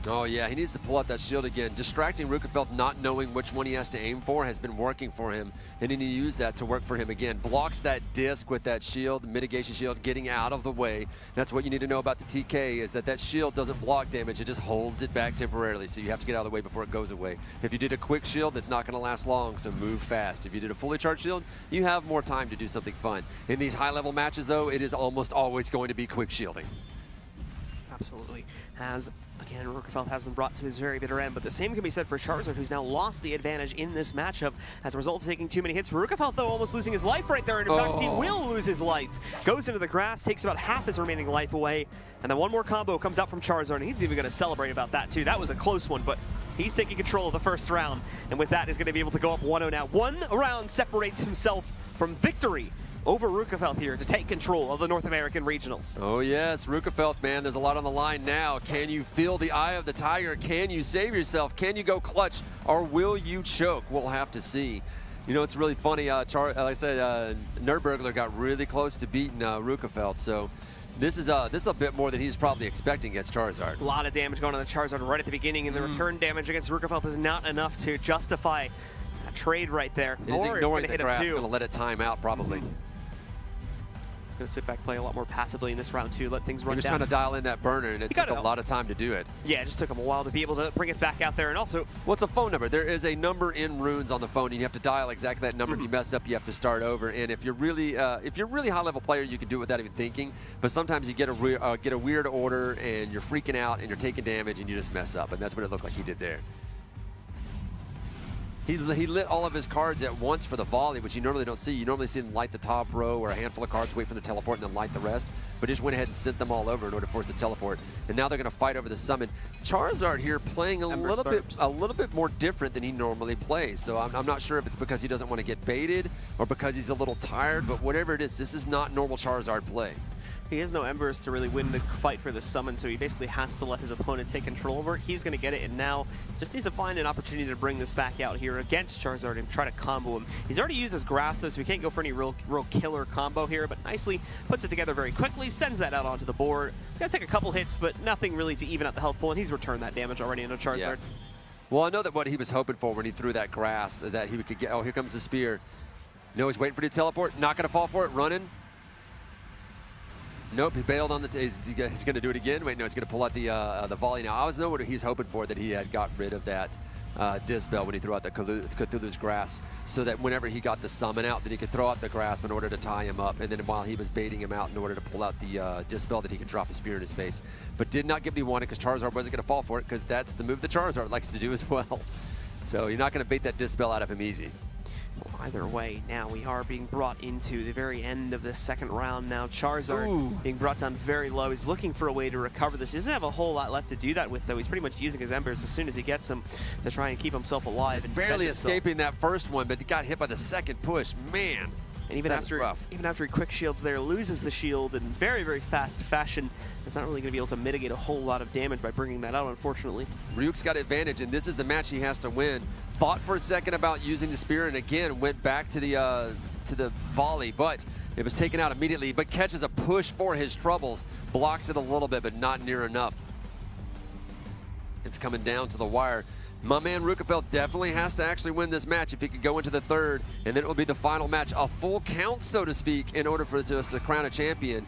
Speaker 2: Oh, yeah, he needs to pull out that shield again. Distracting Reukkifelth, not knowing which one he has to aim for, has been working for him, and he needs to use that to work for him again. Blocks that disc with that shield, mitigation shield, getting out of the way. That's what you need to know about the TK, is that shield doesn't block damage, it just holds it back temporarily, so you have to get out of the way before it goes away. If you did a quick shield, that's not going to last long, so move fast. If you did a fully charged shield, you have more time to do something fun. In these high-level matches, though, it is almost always going to be quick shielding.
Speaker 1: Absolutely. Again, Reukkifelth has been brought to his very bitter end, but the same can be said for Charizard, who's now lost the advantage in this matchup as a result of taking too many hits. Reukkifelth, though, almost losing his life right there, and in fact, he will lose his life. Goes into the grass, takes about half his remaining life away, and then one more combo comes out from Charizard, and he's even going to celebrate about that, too. That was a close one, but he's taking control of the first round, and with that, is going to be able to go up 1-0 now. One round separates himself from victory over Reukkifelth here to take control of the North American Regionals.
Speaker 2: Oh yes, Reukkifelth, man, there's a lot on the line now. Can you feel the eye of the tiger? Can you save yourself? Can you go clutch, or will you choke? We'll have to see. You know, it's really funny, like I said, Nerdburglar got really close to beating Reukkifelth, so this is a bit more than he's probably expecting against Charizard.
Speaker 1: A lot of damage going on the Charizard right at the beginning, and the return damage against Reukkifelth is not enough to justify a trade right there.
Speaker 2: He's ignoring the grass, going to let it time out probably.
Speaker 1: Going to sit back, play a lot more passively in this round too, let things run down.
Speaker 2: He was trying to dial in that burner, and it took a lot of time to do it.
Speaker 1: Yeah, it just took him a while to be able to bring it back out there, and also...
Speaker 2: What's a phone number? There is a number in runes on the phone, and you have to dial exactly that number. If you mess up, you have to start over, and if you're really high-level player, you can do it without even thinking, but sometimes you get a weird order, and you're freaking out, and you're taking damage, and you just mess up, and that's what it looked like he did there. He lit all of his cards at once for the volley, which you normally don't see. You normally see him light the top row or a handful of cards, wait for the teleport, and then light the rest. But he just went ahead and sent them all over in order for it to teleport. And now they're going to fight over the summon. Charizard here playing a little bit more different than he normally plays. So I'm not sure if it's because he doesn't want to get baited or because he's a little tired. But whatever it is, this is not normal Charizard play.
Speaker 1: He has no embers to really win the fight for the summon, so he basically has to let his opponent take control over it. He's going to get it, and now just needs to find an opportunity to bring this back out here against Charizard and try to combo him. He's already used his grass, though, so he can't go for any real killer combo here, but nicely puts it together very quickly, sends that out onto the board. He's going to take a couple hits, but nothing really to even out the health pool, and he's returned that damage already into Charizard.
Speaker 2: Yeah. Well, I know that what he was hoping for when he threw that grasp, that he could get, oh, here comes the spear. No, he's waiting for the teleport, not going to fall for it, running. Nope, he bailed on the. He's going to do it again. Wait, no, he's going to pull out the volley now. I was knowing what he was hoping for, that he had got rid of that Dispel when he threw out the Cthulhu's grasp, so that whenever he got the summon out, that he could throw out the grasp in order to tie him up, and then while he was baiting him out in order to pull out the Dispel, that he could drop a spear in his face. But did not get what he wanted because Charizard wasn't going to fall for it, because that's the move that Charizard likes to do as well. So you're not going to bait that Dispel out of him easy.
Speaker 1: Well, either way, now we are being brought into the very end of the second round now. Charizard being brought down very low. He's looking for a way to recover this. He doesn't have a whole lot left to do that with, though. He's pretty much using his embers as soon as he gets them to try and keep himself alive.
Speaker 2: He's barely escaping that first one, but he got hit by the second push. Man.
Speaker 1: And even after he quick shields there, loses the shield in very, very fast fashion. It's not really going to be able to mitigate a whole lot of damage by bringing that out, unfortunately.
Speaker 2: Ryuk's got advantage, and this is the match he has to win. Thought for a second about using the spear, and again went back to the volley, but It was taken out immediately, but catches a push for his troubles. Blocks it a little bit, but not near enough. It's coming down to the wire. My man Reukkifelth definitely has to actually win this match if he could go into the third, and then it will be the final match, a full count, so to speak, in order for us to crown a champion.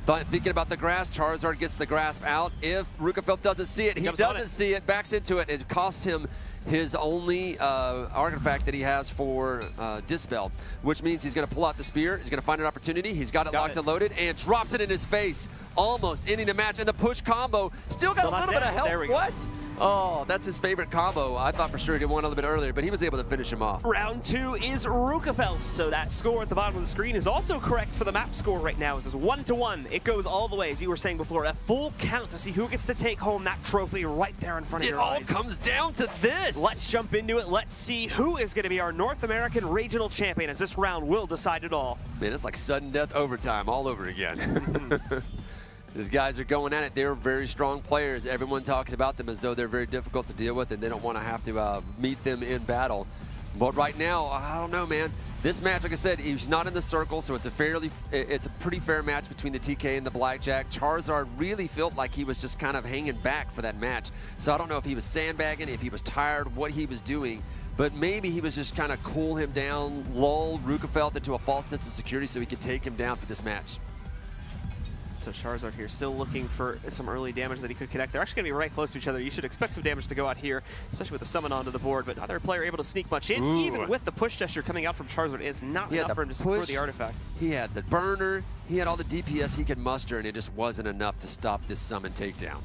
Speaker 2: But thinking about the grass, Charizard gets the grasp out. If Reukkifelth doesn't see it, he doesn't see it, backs into it. It cost him his only artifact that he has for Dispel, which means he's going to pull out the spear. He's going to find an opportunity. He's got it locked and loaded and drops it in his face, almost ending the match. And the push combo still got a little bit of help. What? Oh, that's his favorite combo. I thought for sure he did one a little bit earlier, but he was able to finish him off.
Speaker 1: Round 2 is Reukkifelth, so that score at the bottom of the screen is also correct for the map score right now. It's 1-1. It goes all the way, as you were saying before, a full count to see who gets to take home that trophy right there in front of your eyes.
Speaker 2: It all comes down to this.
Speaker 1: Let's jump into it. Let's see who is going to be our North American regional champion, as this round will decide it all.
Speaker 2: Man, it's like sudden death overtime all over again. These guys are going at it. They're very strong players. Everyone talks about them as though they're very difficult to deal with and they don't want to have to meet them in battle. But right now, I don't know, man. This match, like I said, he's not in the circle, so it's a pretty fair match between the TK and the Blackjack. Charizard really felt like he was just kind of hanging back for that match. So I don't know if he was sandbagging, if he was tired, what he was doing. But maybe he was just kind of cool him down, lull Reukkifelth into a false sense of security so he could take him down for this match.
Speaker 1: So Charizard here still looking for some early damage that he could connect. They're actually going to be right close to each other. You should expect some damage to go out here, especially with the summon onto the board, but neither player able to sneak much in.
Speaker 2: Ooh.
Speaker 1: Even with the push gesture coming out from Charizard, is not enough for him to secure the artifact.
Speaker 2: He had the burner, he had all the DPS he could muster, and it just wasn't enough to stop this summon takedown.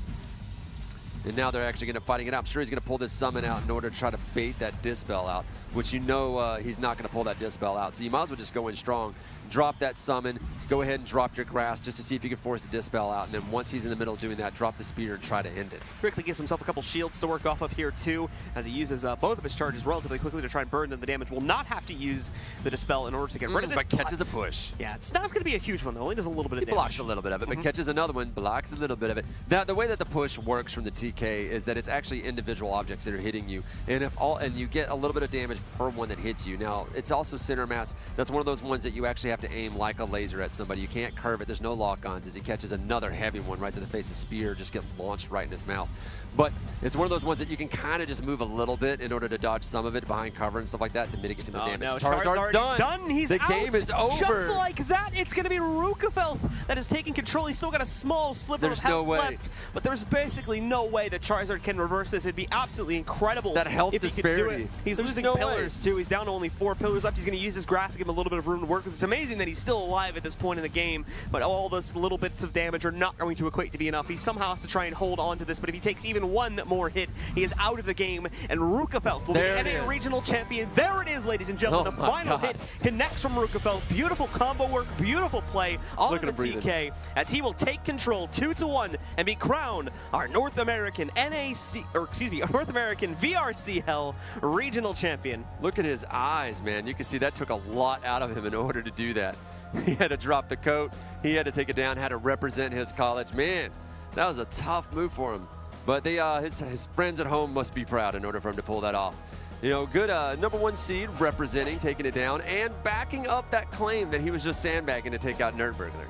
Speaker 2: And now they're actually going to fighting it out. I'm sure he's going to pull this summon out in order to try to bait that Dispel out, which you know he's not going to pull that Dispel out. So you might as well just go in strong, drop that summon, go ahead and drop your grass just to see if you can force a Dispel out. And then once he's in the middle doing that, drop the spear and try to end it.
Speaker 1: Quickly gives himself a couple shields to work off of here too, as he uses both of his charges relatively quickly to try and burn them. The damage will not have to use the Dispel in order to get rid of this.
Speaker 2: But catches a push.
Speaker 1: Yeah, it's not going to be a huge one though. Only does a little bit of damage.
Speaker 2: He blocks a little bit of it, but catches another one, blocks a little bit of it. Now, the way that the push works from the TK is that it's actually individual objects that are hitting you, and you get a little bit of damage per one that hits you. Now, it's also center mass. That's one of those ones that you actually have to aim like a laser at somebody. You can't curve it. There's no lock-ons. As he catches another heavy one right to the face, of spear just get launched right in his mouth. But it's one of those ones that you can kind of just move a little bit in order to dodge some of it behind cover and stuff like that to mitigate some of the damage.
Speaker 1: No,
Speaker 2: Charizard's done.
Speaker 1: He's
Speaker 2: the
Speaker 1: out.
Speaker 2: game is over.
Speaker 1: Just like that, it's going to be Reukkifelth that is taking control. He's still got a small sliver of health left, but there's basically no way that Charizard can reverse this. It'd be absolutely incredible
Speaker 2: that health
Speaker 1: if
Speaker 2: disparity.
Speaker 1: He could do it. He's losing pillars too. He's down to only 4 pillars left. He's going to use his grass to give him a little bit of room to work with. It's amazing that he's still alive at this point in the game, but all those little bits of damage are not going to equate to be enough. He somehow has to try and hold on to this, but if he takes even one more hit, he is out of the game, and Reukkifelth will be NA regional champion. There it is, ladies and gentlemen. The final hit connects from Reukkifelth. Beautiful combo work, beautiful play on the TK, as he will take control 2-1 and be crowned our North American North American VRCL regional champion.
Speaker 2: Look at his eyes, man. You can see that took a lot out of him in order to do that. He had to drop the coat. He had to take it down, had to represent his college. Man, that was a tough move for him. But they, his friends at home must be proud in order for him to pull that off. You know, good #1 seed representing, taking it down, and backing up that claim that he was just sandbagging to take out Nerdburglar.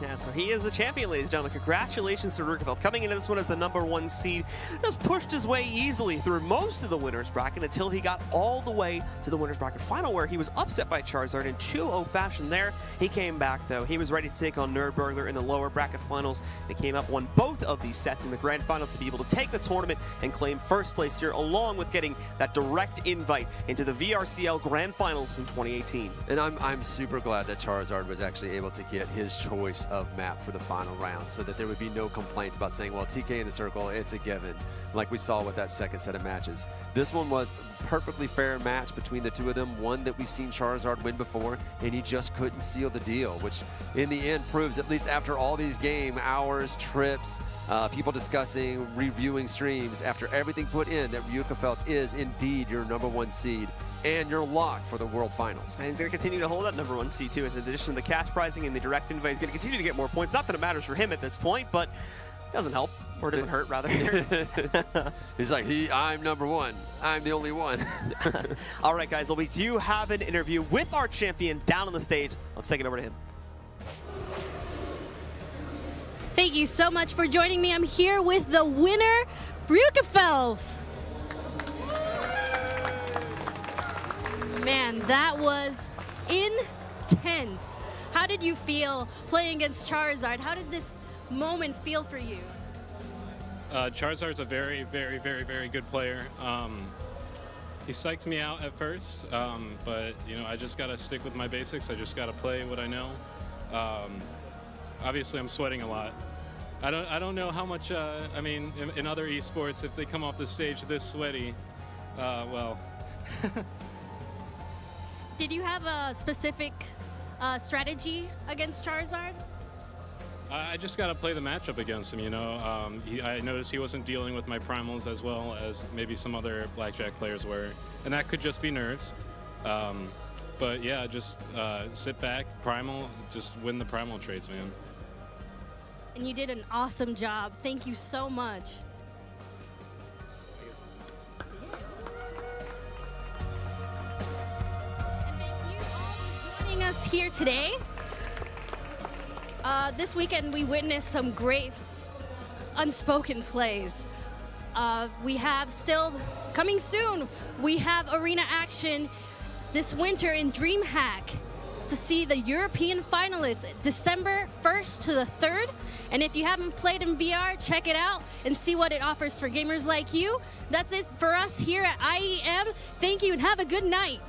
Speaker 1: Yeah, so he is the champion, ladies and gentlemen. Congratulations to Reukkifelth. Coming into this one as the #1 seed, just pushed his way easily through most of the winner's bracket until he got all the way to the winner's bracket final, where he was upset by Charizard in 2-0 fashion there. He came back, though. He was ready to take on Nerdburglar in the lower bracket finals. They came up, won both of these sets in the grand finals to be able to take the tournament and claim first place here, along with getting that direct invite into the VRCL grand finals in 2018.
Speaker 2: And I'm super glad that Charizard was actually able to get his choice of map for the final round, so that there would be no complaints about saying, well, TK in the circle, it's a given, like we saw with that second set of matches. This one was a perfectly fair match between the two of them, one that we've seen Charizard win before, and he just couldn't seal the deal, which in the end proves, at least after all these game hours, trips, people discussing, reviewing streams, after everything put in, that Reukkifelth is indeed your #1 seed and you're locked for the World Finals.
Speaker 1: And he's going to continue to hold that #1 seed too. In addition to the cash prizing and the direct invite, he's going to continue to get more points. Not that it matters for him at this point, but Doesn't help, or doesn't hurt, rather.
Speaker 2: He's like, I'm number one. I'm the only one.
Speaker 1: All right, guys. Well, we do have an interview with our champion down on the stage. Let's take it over to him.
Speaker 3: Thank you so much for joining me. I'm here with the winner, Reukkifelth. Man, that was intense. How did you feel playing against Charizard? How did this moment feel for you?
Speaker 5: Charizard's a very, very, very, very good player. He psyched me out at first, but you know, I just gotta stick with my basics. I just gotta play what I know. Obviously, I'm sweating a lot. I don't know how much. I mean, in other esports, if they come off the stage this sweaty, well.
Speaker 3: Did you have a specific strategy against Charizard?
Speaker 5: I just got to play the matchup against him, you know. I noticed he wasn't dealing with my primals as well as maybe some other blackjack players were, and that could just be nerves. But yeah, just sit back, primal, just win the primal trades, man.
Speaker 3: And you did an awesome job. Thank you so much. And thank you all for joining us here today. This weekend we witnessed some great Unspoken plays. We have still, coming soon, we have arena action this winter in DreamHack to see the European finalists December 1st to the 3rd. And if you haven't played in VR, check it out and see what it offers for gamers like you. That's it for us here at IEM. Thank you and have a good night.